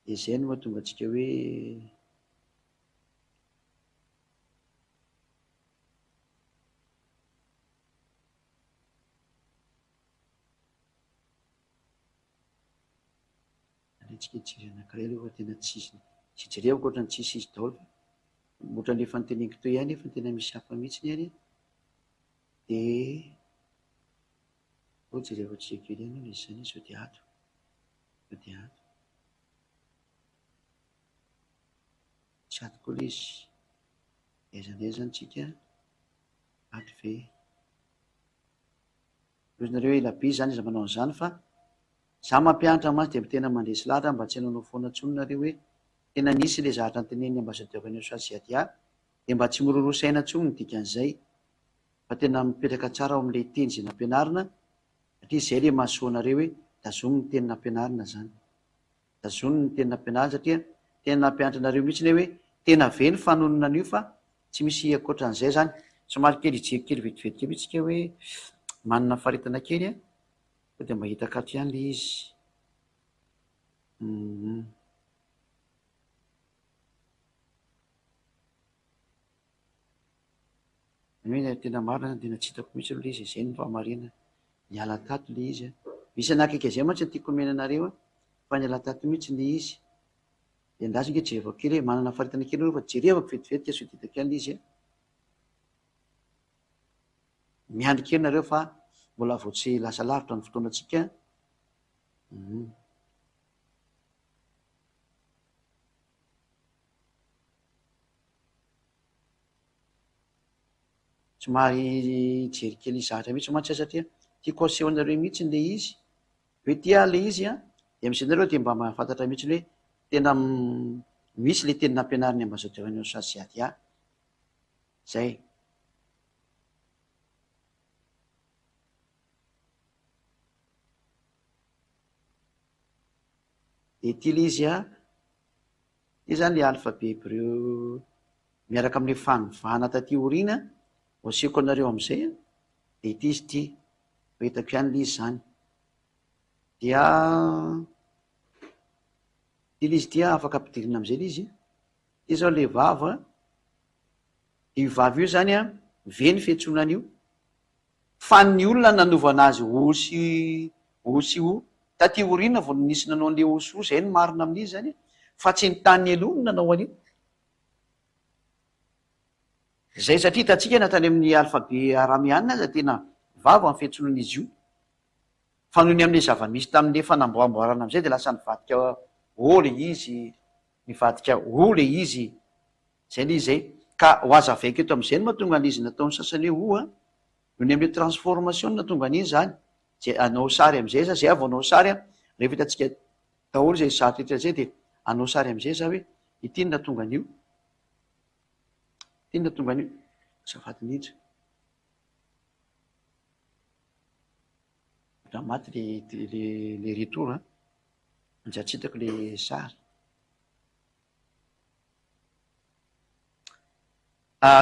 de zay no mahatonga atsika hoe itsika ijery anankiray aloha fa tena tsisy jerevako ohatrany tsisy izy daholo ohatra nefa nyteneniko toy ihany efa tena misy hafa mihitsy ihany de jerevako atsika kely ihany aloha izy zany sao de ato tsy ato koa le izy aizany tsika ato ve ozinareo hoe elabe zany izy manao an'izany fa za mampianatra mazy de tena mandresy lahatra mba tsy hanaonao foana tsononareo hoe tena nisy le zavatra nytenen'ny ambasadeur-n'ny Sasia de mba tsy mirorosaina tsony ny dikan'izay fa tena mipetraka tsara ao amin'ilay teny izay nampianarina satria izay le mahasoa anareo hoe tazomy ny teny nampianarina zany tazomy ny teny nampianarina satria tena nampianatra anareo mihitsy ny hoe tena ve ny fanonona an'io fa tsy misy akoatran'izay zany somary kely ijery kely vetivety kely itsika hoe manana faritana kely a de mba hitakato ihany le izy hoe tena marina tena tsy hitako mihitsy aloha le izy izay ny fahamarina niala tato le izy misy anakaiky izay mantsy tiako omena anareo fa niala tato mihitsy le izy de andraso nge jerevako kely hoe manana faritana kely aloha fa jerevako vetivetika so ditako ihany le izy miandry kely nareo fa mbola vao tsy lasa lavitra ny fotoanatsika somary jery kely zahatra mihitsy mantsy satria tiako asehoanareo mihitsy le izy hoe tia le izy de misy anareo de mba mahafantatra mihitsy hoe tena misy le teny nampianariny ambasadeur-n'ny Sasia zay de ty le izy ty zany le alphabet hébreu miaraka amin'le fanovana taty orina asiako anareo am'izay de ity izy ty hitako ihany le izy zany dia ty le izy ty afaka ampidirina am'izay le izy ty zao le vava io vava io zany ve ny fiantsonana io fa ny olona nanovana azy osy o taty orina vao nisy nanao an'le osy zay ny marina amin'izy zany fa tsy ny tany aloha no nanao an'io zay satria hitatsika natany amin'ny alphabet aramiana aza tena vava ny fiantsonana izy io fa noho ny amin'le zava-misy tamin'le fanamboamboarana am'izay de lasa nivadika o le izy nivadika o le izy zay le izy zay ka ho aza vaika eto am'izay no mahatonga an'izy nataon'ny sasany hoe noho ny amin'le transformation natonga an'izy zany zay anao sary am'izay za zay avao anao sary rehefa hitatsika daholo zay saritra etra zay de anao sary am'izay za hoe ity ny natonga an'io ty ny natonga an'io safady nidra raha maty le retour anja tsy hitako le sary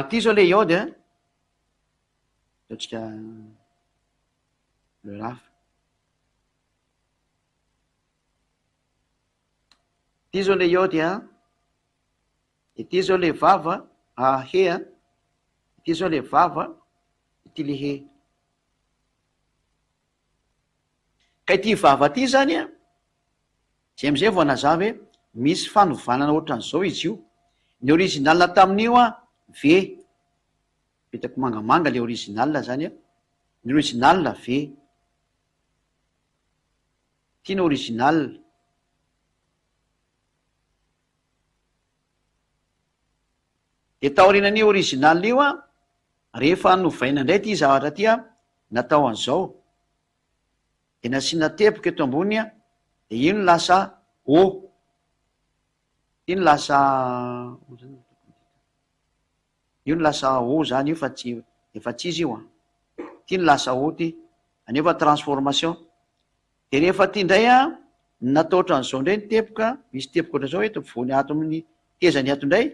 ty zao le iode ataotsika le rafa ty zao le iode de ty zao le vava he ty zao le vava ty le he ka ity vava ty zany zay am'izay vao anazava hoe misy fanovanana ohatran'izao izy io ny original tamin'io ve hitako mangamanga le original zany ny original ve tiana original de taorinany original io rehefa novaina indray ty zavatra ty natao an'izao de nasiana teboka eto ambony de ino lasa o ino lasa o zany io fa tsy efa tsy izy io ty no lasa o ty anefa transformation de rehefa ty indray natao ohatran'izao indray ny tepoka misy tepoka ohatran'izao hoe tompivony ato amin'ny tezany ato indray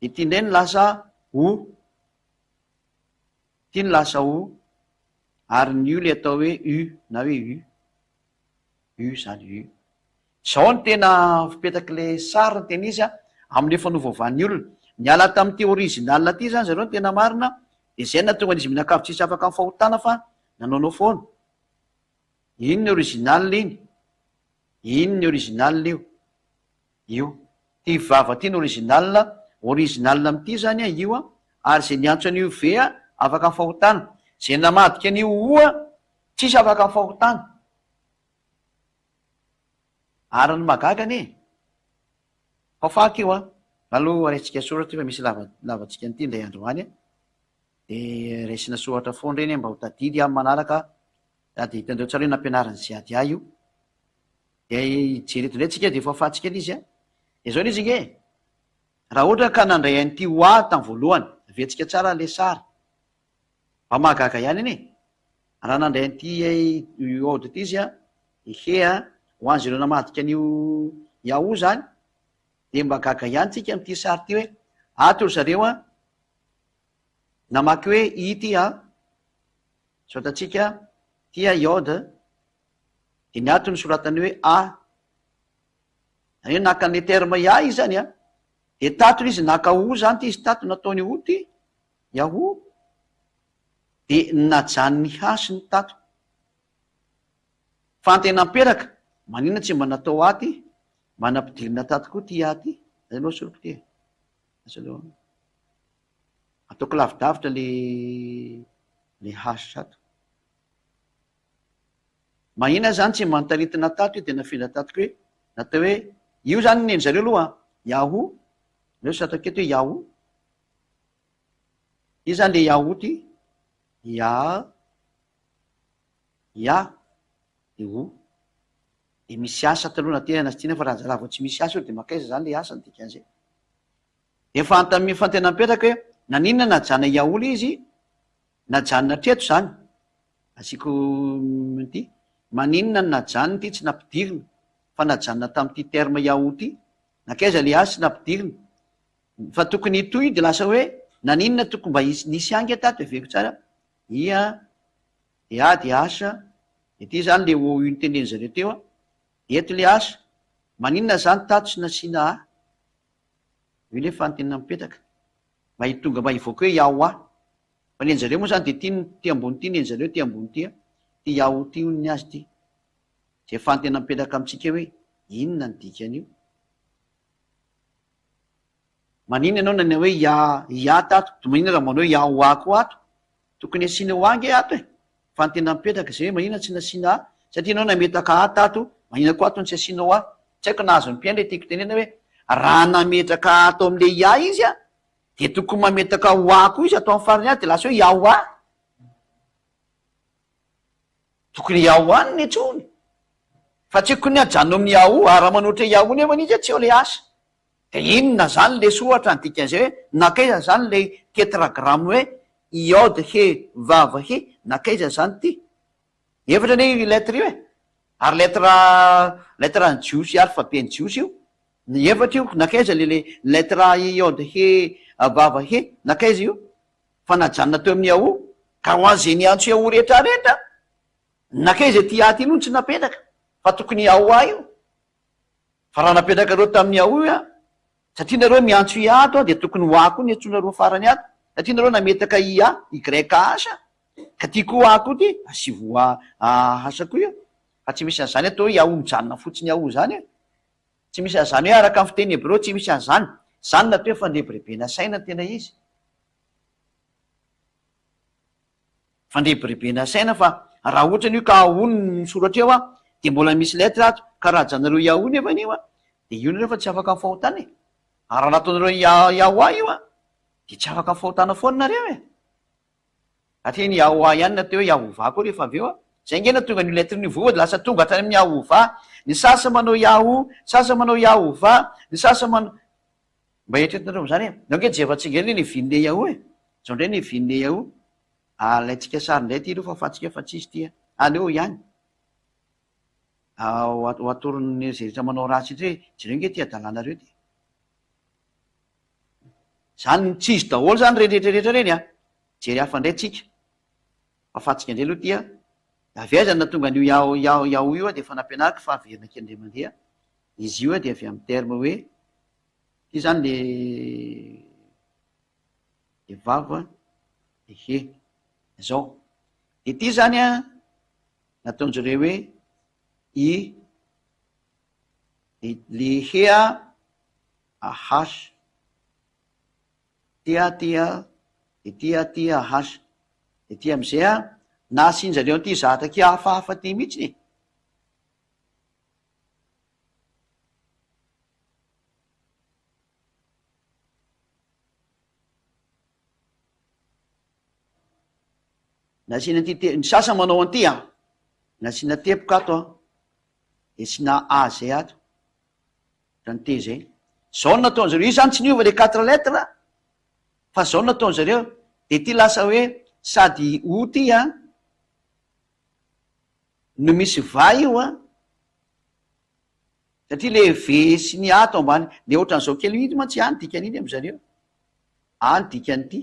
de ty indray ny lasa o ty ny lasa o ary ny io le atao hoe u na hoe u zany u zao ny tena fipetaky le sary ny tena izy am'le fanovaovan'ny olona niala tamin'ity original ty zany zareo ny tena marina de zay natonga an'izy minakavy tsisy afaka amin'ny fahotana fa nanaonao foana iny ny original iny iny ny original io ty vava ty ny original am'ty zany a io a, ary zay niantso an'io ve a afaka ny fahotana, zay namadika an'io oa tsisy afaka ny fahotana. Ary ny magaga ane fafaky io a aloha raisitsika soratra fa misy lavatsika nyity ndray androany a, de raisina soratra foana reny mba ho tadidy amin'ny manaraka, sady hitandreo tsara hoe nampianarany ziady ahy io, de jereto ndray tsika de fafatsika izy a. De zao izy nge raha ohatra ka nandray an'ity oa tamy voalohany, avetsika tsara le sary mba mahagaga ihany ane, raha nandray an'ity ode ty izy a, ihe a ho an'zareo namadika an'io yahoo zany, de mba gaga ihany tsika am'ty sary ty hoe ato ry zareo a namaky hoe ity a, sao tatsika tia iode, de ny ato ny soratany hoe a, hoe naka ny terme ya izy zany a, de tato izy naka o zany ty izy tato nataony o ty yahoo, de najanony hasy ny tato fa antena mperaka manina tsy mba natao aty, manampidirina tato koa ty aty, zay aloha soroko ty ataoko lavidavitra le hasy sato. Mahina zany tsy manontaritina tato io de nafindra tatoko hoe natao hoe io zany neny zareo aloha yahoo, reo sato aketo hoe yahoo, io zany le yahoo ty ya de o, de misy asa taloha natena tina fa raha vao tsy misy asa io de makaiza zany le asa ny dikan'izay. De fantena mipetraka hoe naninona najana yaoly izy, najanona treto zany, asiko ty maninona ny najanony ty tsy nampidirina fa najanona tam'ty terme yahoo ty, nakaiza le asa tsy nampidirina, fa tokony itoy de lasa hoe naninona tokony mba nisy angy tato eveko tsara, ia de a de asa, de ty zany le o io niteneny zareo teo a, eto le asa, maninona zany tato tsy nasiana a, io le fanontena mipetraka mba hitonga mba hivoaka hoe yahoo a, fa neny zareo moa zany de ty ambony ty neny zareo ty ambony ty a, ty yahoo ty onony azy ty, zay fanontena mipetraka amitsika hoe inona ny dikan'io. Manina anao nana hoe ya tato, to manina raha manao hoe yahoo a koa ato, tokony asiana ho angy ato e, fanontena mipetraka zay hoe manina tsy nasiana a, satria anao nametaka a tato, manina koa ato ny tsy asianao a, tsy haiko nahazo ny mpiaina le tiako tenena hoe raha nametraka ato am'le ya izy a, de tokony mametaka ho a koa izy atao amin'ny farany azy de lasa hoe yahoo a, tokony yahoo any ny antsony, fa tsy haiko ny ajanona amin'ny yahoo, raha manoatra yahoo nefa izy a tsy eo le asa, de inona zany le soratra ny dikan'izay hoe nakaiza zany le tetragramme hoe iode he vava he, nakaiza zany ty, efatra ny lettre io e, ary lettre ny jiosy alphabet ny jiosy io, ny efatra io nakaiza le lettre iode he vava he, nakaiza io, fa najanona teo amin'ny yahoo, ka ho an'zay niantso yahoo rehetrarehetra, nakaiza ty aty ino tsy napetraka, fa tokony yahoo a io, fa raha napetraka reo tamin'ny yahoo a, satria nareo miantso ia ato a de tokony ho a koa ny antsonareo farany ato, satria nareo nametaka ia y asa, ka ty koa a koa ty asivo asa koa io, fa tsy misy an'zany atao hoe yahoo mijanona fotsiny yahoo zany e, tsy misy an'zany hoe araka amin'ny fiteny hebreo tsy misy an'zany, zany natao hoe fandrebirebena saina tena izy, fandrebirebena saina, fa raha ohatra n'io ka ono ny soratra eo a, de mbola misy lettre ato ka raha janareo yahoo nefa an'io a, de io nareo fa tsy afaka ny fahotana e, raha nataonareo yahoo a io a, de tsy afaka ny fahotana foana nareo e, atria ny yahoo a ihany natao hoe yahovà koa rehefa aveo a, zay nge natonga ny lettre ny vova de lasa tonga hatrany amin'ny yahovà, ny sasa manao yahoo, sasa manao yahovà, ny sasa manao, mba eritreretinareo am'zany e, nao nge jefatsika ny vinyle yahoo e, zao ndray ny vinyle yahoo, alaitsika sary ndray ty ro fafatsika fa tsisy ty aleo ihany, ho atorony zay rehetra manao ratsy ity hoe jereo nge ty adalanareo ty, zany tsy izy daholo zany rehetrarehetra reny a, jery hafa ndray tsika, fafatsika ndray aloha ty a, avy aizany natonga an'io yahoo io a de fa nampianariko fa averina kely ndray mandeha, izy io a de avy amin'ny terme hoe ty zany le vava de he zao, de ty zany a nataonjareo hoe lihea ahas, tia ahas. Ity am'izay nasian'zareo ty zataky hafahafa ty mihitsy ny. Nasiana ny sasany manao an'ity nasiana teboka ato esina a zay ato rany te zay. Zao no nataon'zareo io zany tsy niova le 4 lettres fa zao no nataon'zareo de ty lasa hoe sady o ty no misy va io satria le v sy ny ato ambany le ohatran'izao kely iny ma tsy anydikan'iny am'zareo anydikan'ity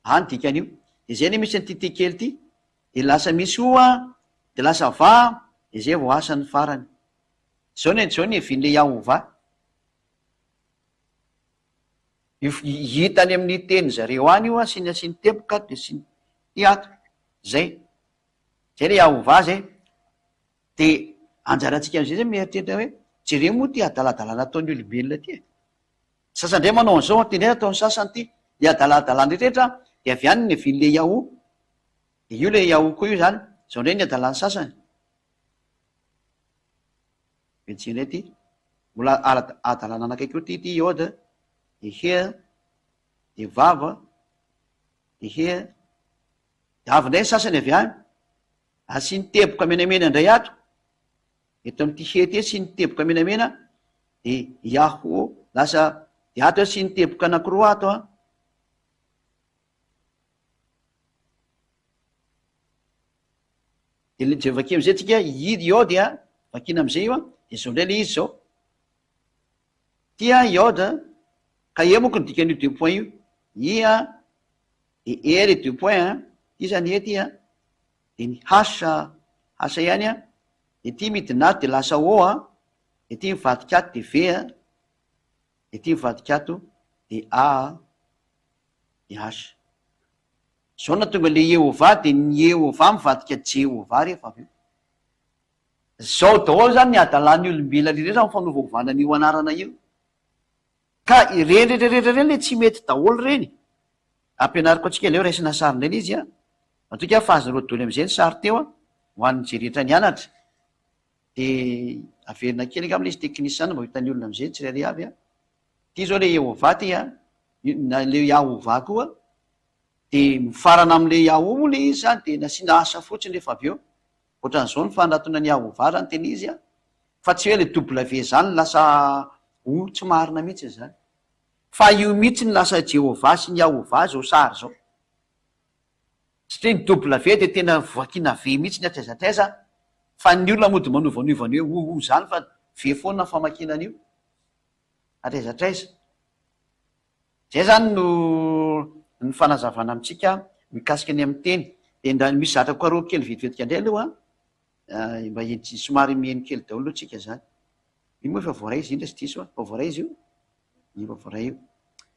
anydikan'io de zay ne misy an'ty ty kely ty de lasa misy o de lasa va de zay vo asan'ny farany. Zao ny evin'le Yahova hitany amin'ny teny zareo any io sy ny teboka de sy ny ato zay le Yahova zay. De anjaratsika am'zay zay mieritreritra hoe jereo moa ty adaladalana ataon'ny olombelona ty sasandray manao an'izao ty ndray ataon'ny sasany ty de adaladalana rehetra de avy any ny evin'le Yaho de io le Yaho koa io zany zao ndray ny adalan'ny sasany. Vetsindray ty mbola adalana anakaiky ty iode de he de vava de he de avy ndray ny sasany avy any asy ny teboka menamena indray ato eto am'ty hety e sy ny teboka menamena de Yaho lasa de ato sy ny teboka anakiroa ato de je vakeo am'izay tsika iode vakina am'izay io de zao ndray le izy zao tia iode ka e moko ny dikan'io 2 point io ia de er 2 point ty zany e ty de ny hasa ihany de ty midinato de lasa o de ty mivadikato de v de ty mivadikato de a de hasa. Zao na tonga le Jehova de ny Jehova mivadika Jehova rehefa avy eo. Zao daholo zany ny adalan'ny olombelona rehetra mifanovaovana an'io anarana io ka ireny rehetrarehetra reny le tsy mety daholo reny. Ampianariko atsika leo raisina sary ndray izy matoka fahazaroadoly am'izay ny sary teo ho an'ny jeretra ny anatra de averina kely ka am'le izy teknisana mba hitan'ny olona am'izay tsy rary avy ty zao le Jehova ty le Yahova koa de mifarana am'le Yaho moa le izy zany de nasiana asa fotsiny rehefa avy eo ohatran'izao ny fanatona ny Yahova zany teny izy fa tsy hoe le W zany lasa tsy marina mihitsy zany fa io mihitsy ny lasa Jehova sy ny Yahova zao sary zao satria ny W de tena voakina v mihitsy ny atraizatraiza fa ny olona mody manovanovany hoe zany fa v foana famakinan'io atraizatraiza. Zay zany no ny fanazavana amitsika mikasika ny amin'ny teny de nda misy zatra koaroa kely vetivetika indray aloha mba somary mihaino kely daholo atsika zany io moa fa voaray izy indra sy diso fa voaray izy io io voaray io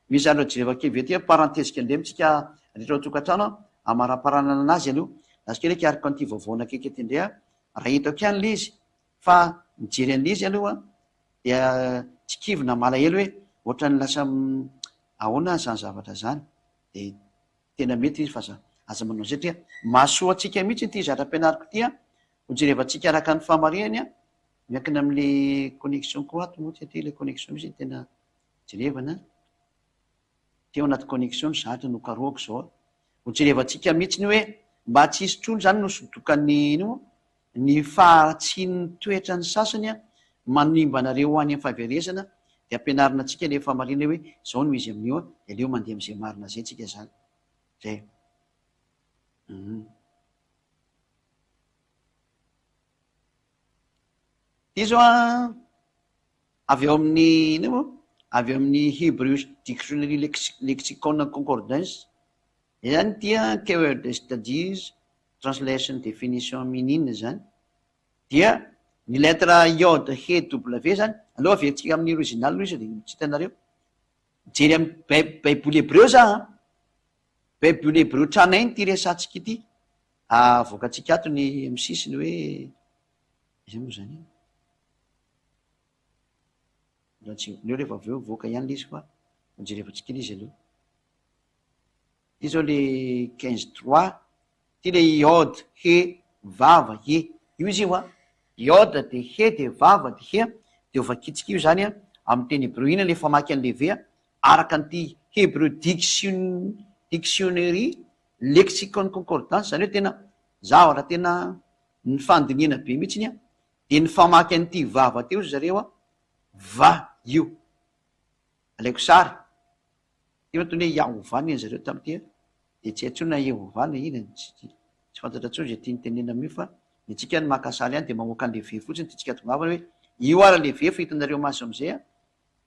misy zany jereva kely vety parentesika indray mitsika rehetra tokantrano amara-paranana anazy aloha nasika reky araka an'ity vaovaona akaiky ty indray raha hitako ihany le izy fa mijery an'le izy aloha dia tsy kivina malahelo hoe ohatran'ny lasa ahoana zany zavatra zany de tena mety izy fa aza manao satria mahasoa atsika mihitsy ty zatra ampianariko ty hojerevantsika araka ny fahamarinany miankina am'le connexion koa ato moa ty le connexion misy tena jerevana teo anaty connexion zatra no karoako zao hojerevantsika mihitsy ny hoe mba tsy hisy trony zany no sodokan'ny ino ny fahatsin'ny toetra ny sasany manimbanareo any amin'ny fahaverezana de ampianarina atsika le fahamarina hoe zao no izy amin'io de leo mandeha am'izay marina zay tsika zany zay. Ty zao avy eo amin'ny ino moa avy eo amin'ny Hebrew Dictionary Lexicon Concordance zany tia keyword studies translation definition minine zany dia ny lettre iode he w zany aloha avetsika amin'ny original aloha izy de tsy hitanareo jery amin'ny baiboly hebreo za baiboly hebreo tranainy ty resatsika ity avoakatsika ato ny amy sisiny hoe zay moa zany leo rehefa avy eo voaka ihany le izy fa mijerevantsika izy aloha. Ty zao le 15-3 ty le iode he vava he io izy io a iode de he de vava de he de ovakitsika io zany a amin'ny teny hébreu ina le famaky an'le ve a araka an'ity hébreu dictionnaire lexicon concordance zany hoe tena zaho raha tena ny fandinina be mihitsiny a de ny famaky an'ity vava teo zareo a va io alaiko sary ty matony hoe iahovana zareo tam'ty de tsy haintsona iahovana ina tsy fantatra tso zay tia nytenena mio fa nitsika ny makasaly any de mamoaka an'le ve fotsiny ty tsika tongavana hoe io ara le ve fa hitanareo maso am'izay a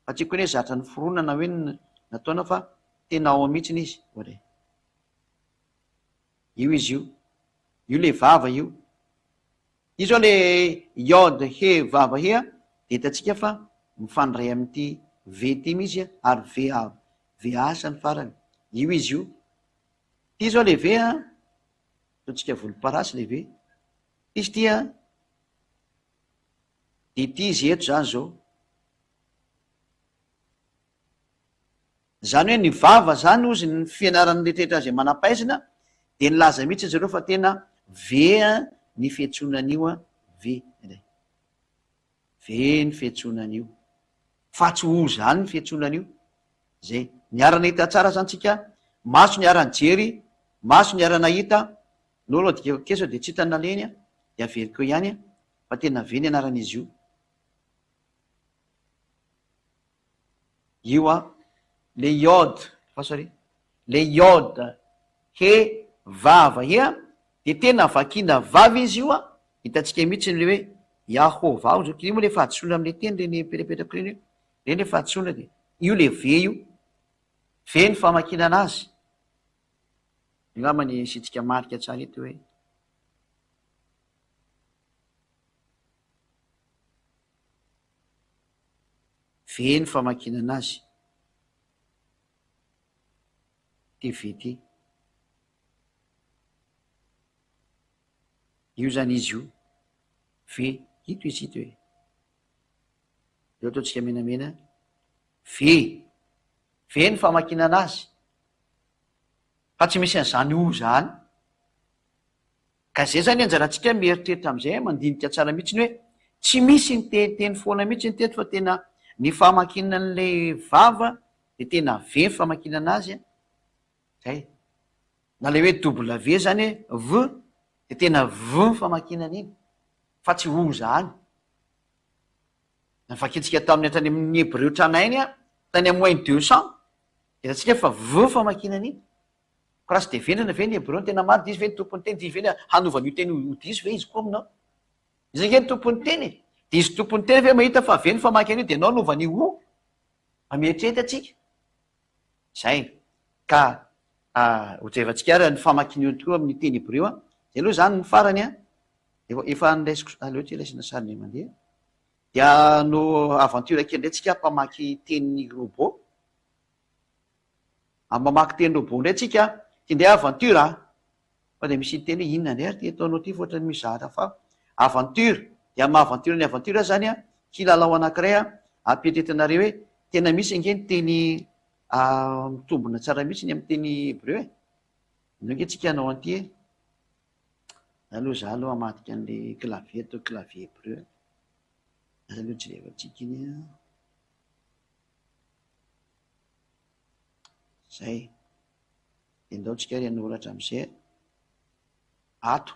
fa tsiko hoe zatra ny foronana hoe nataona fa tena ao mihitsiny izy oare io izy io le vava io zao le iode he vava he a de hitatsika fa mifandray am'ty ve ty mihitsy a ary ve asa ny farany io izy io ty zao le ve a totsika volomparasy le ve izy tya de ty izy eto zany zao zany hoe ny vava zany ozy ny fianarany letretra azy manampaizina de nylaza mihitsy zareo fa tena vea ny fiantsonan'io a ve ve ny fiantsonan'io fa tsy ho zany ny fiantsonan'io zay niarana hita tsara zany tsika maso ny arany jery maso ny arana hita nolo dikeso de tsy hitana leny a de averiko ihany a fa tena ve ny anaran'izy io a le iode fasary le iode he vava hea de tena vakina vava izy io a hitatsika mihitsy nyle hoe Yahova zao kiny moa le fahadisoana am'le teny reny petrapetrako reny reny le fahadisoana de io le ve io ve ny famakina anazy ngambany sitsika marika tsara eto hoe ve ny famakina anazy ty ve ty io zany izy io ve ito izy ito hoe eo ataotsika menamena ve ny famakina anazy fa tsy misy an'izany o zany ka zay zany anjarantsika mieritreritra am'izay mandinika tsara mihitsy ny hoe tsy misy ny teteny foana mihitsy ny teto fa tena ny famakina an'le vava de tena ve ny famakina anazy a zay na le hoe w zany hoe v de tena v ny famakinan'iny fa tsy ho zany nafakitsika tamin'ny atrany amin'ny hébreu tranainy a tany amoin 200 etatsika fa v famakinan'iny ko raha tsy de venana ve ny hébreu tena maro de izy ve ny tompony teny de izy ve ny hanovany io teny odiso ve izy koa aminao izy nge ny tompony teny de izy tompony teny ve mahita fa ve ny famakinan'io de anao anovany o amietrety atsika zay ka hojevantsika ary ny famakinio tokoa amin'ny teny hébreu a de aloha zany ny farany a efa nraisiko aleotra iraisina sariny mandeha dia no aventure kely ndray tsika mpamaky teny robot am'mamaky teny robot ndray tsika ty ndray aventure fa de misy teny hoe inona ndray ary ty ataonao ty foatra ny mizahatra fa aventure de ama aventure ny aventure zany a kilalao anakiray a ampetretanareo hoe tena misy nge ny teny mitombona tsara mihitsy ny amy teny hébreu e ino nge tsika anao anty aloha za aloha amatika an'le clavier atao clavier hébreu aloha jerevantsika iny a zay de ndaotsika ry anoratra am'izay ato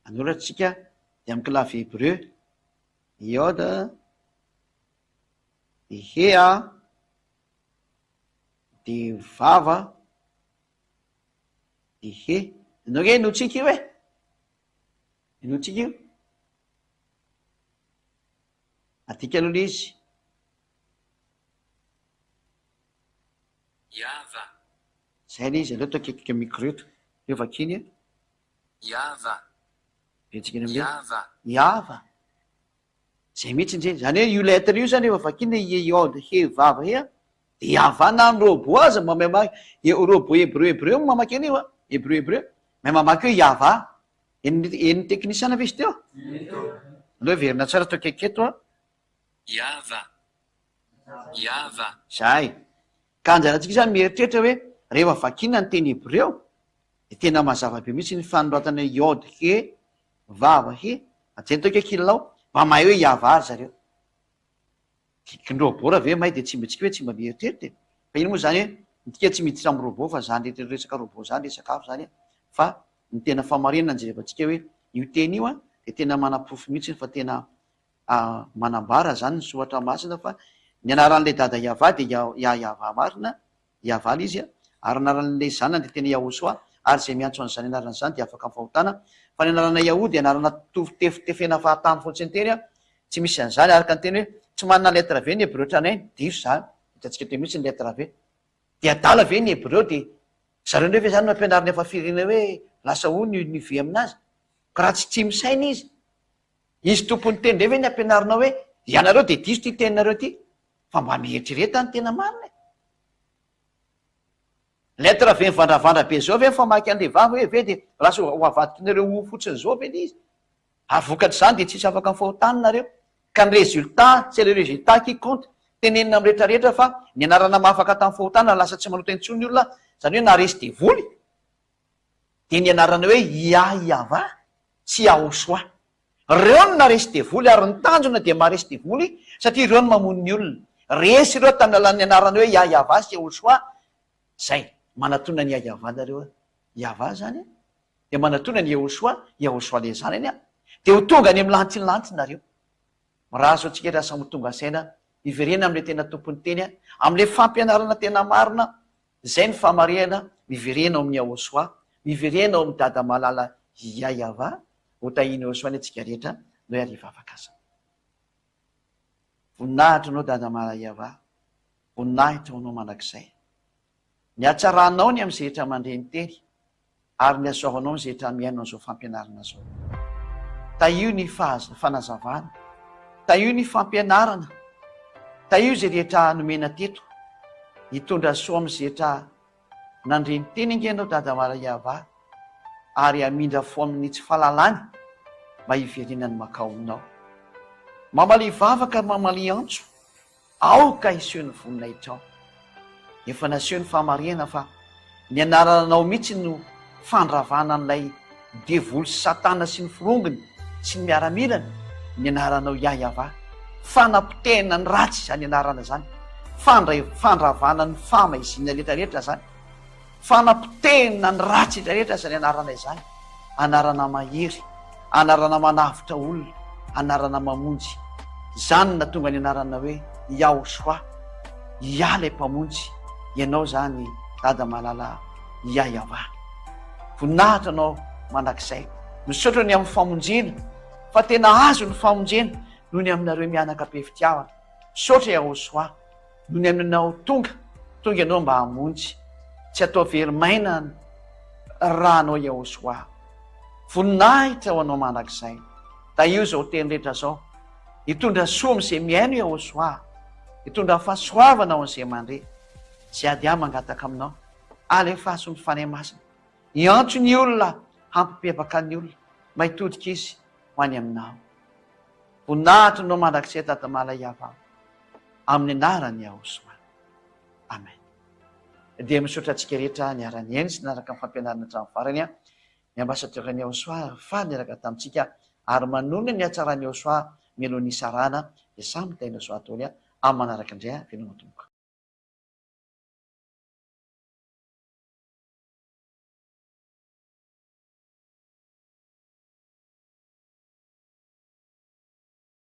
anoratsika de amy clavier hébreu iode de hea de vava de he anao nge inotsika io e inotsika io atika aloha le izy Yava, zay le izy aleo atao kekika micro eto eo vakiny a Yava, vetsika eny am'le Yava, iava zay mihitsy nzay zany hoe io lettre io zany efa vakiny iode he vava he a de iavana ny robot aza mamamaky robot hébreu mamaky an'io a hébreu mahay mamaky hoe iava eny teknisiana ve izy teo aloha verina tsara atao keketo a Yava, Yava. Zay. Ka anjarantsika zany mieritreritra hoe rehefa vakina ny teny hebreo de tena mazava be mihitsy ny fanoratana iode he vava he ajentoke kilao mba mahay hoe iava ary zareo. Kindro bora ve mahay de tsy mitsika hoe tsy mba mieritreritra fa ino moa zany hoe nitika tsy miditra amin'ny robot fa zany resaka robot zany resakafo zany fa ny tena famarinana jerevantsika hoe io teny io a de tena manam-pofo mihitsy fa tena manambara zany ny soratra masina fa ny anaran'le dada Iava de Iava marina Iava izy a ary anaran'le zanany de tena Yahosoa ary zay miantso an'izany anarana zany de afaka mifahotana fa ny anarana Yaho de anarana tefitefena fahatany fotsiny teny a tsy misy an'izany araka ny teny hoe tsy manana letra ve ny hebreo tranay diso zany hitantsika te mihitsy ny letra ve de adala ve ny hebreo de zareo ndreo ve zany mampianarina efa firena hoe lasa o ny ve aminazy ka raha tsy misaina izy tompony teny ndre ve ny ampianarina hoe ianareo de diso ty teninareo ty fa mba mieritreretany tena marina letra ve mivandravandra be zao ve famaky an'le vava hoe ve de lasa ho avadikinareo ho fotsiny zao ve le izy ary vokatr' zany de tsisy afaka mifahotaninareo ka ny résultat c'est le résultat qui compte tenenina amin'ny rehetrarehetra fa ny anarana mahafaka tamin'ny fahotana lasa tsy manota intsony ny olona zany hoe naresy de voly de ny anarana hoe Iava tsy Yahosoa reo no naresy de voly ary ny tanjona de maharesy de voly satria reo no mamono ny olona resy ireo tamin'ny alan'ny anarana hoe Iava sy Yahosoa zay manatona ny Iava nareo Iava zany de manatona ny Yahosoa le zanany a de ho tonga any amin'ny lantilanty nareo raha zo antsika raha samy tonga saina miverena am'le tena tompony teny a am'le fampianarana tena marina zay ny famarihana miverena ao amin'ny Yahosoa miverena ao amin'ny dada malala Iava ho tahiny Yahosoa ny atsika rehetra no ariva afaka aza voninahitra anao dada malala Iava voninahitra anao mandrakizay ny atsaranao ny am'izay rehetra mandreny teny ary ny azahoanao am'izay rehetra miaino an'izao fampianarana zao taio ny fanazavana taio ny fampianarana taio zay rehetra nomena teto hitondra soa am'izay rehetra nandreny teny inge anao dada malala Iava ary amindra fo amin'ny tsy fahalalany mba hiverenany makao aminao mamaly vavaka mamaly antso aoka iseho ny voninahitra ao efa naseho ny famarihana fa ny anaranao mihitsy no fandravana an'ilay devoly satana sy ny firongony sy ny miaramilana ny anaranao Iava fanapitehina ny ratsy zany anarana zany fandravana ny famaiziana rehetrarehetra zany fanapitehina ny ratsy rehetrarehetra zany anarana izany anarana mahery anarana manavitra olona anarana mamonjy zany na tonga ny anarana hoe Yahosoa ilay mpamonjy ianao zany dada malala Iava voninahitra anao mandrakizay misaotra ny amin'ny famonjena fa tena azo ny famonjena noho ny aminareo mianaka be fitiavana misaotra Yahosoa noho ny aminao tonga ianao mba hamonjy tsy atao verimaina raha anao Yahosoa voninahitra ho anao mandrakizay da io zao teny rehetra zao hitondra soa am'izay miaino Yahosoa hitondra fahasoavana ao an'izay mandre sy ady ahy mangataka aminao alefaso ny fanay masina iantso ny olona hampipevaka ny olona mba hitodika izy ho any aminao voninahitra anao mandrakizay dada malala Iava amin'ny anarany Yahosoa amen dia misaotra antsika rehetra ny arany eny sy naraka ny fampianarana hatramin'ny farany a ny ambasatrany Yahosoa fa niraka tamintsika ary manona ny atsarany Yahosoa mialohan'ny isarana dia samy taina soa ataony a amin'ny manaraka indray a velona tomboka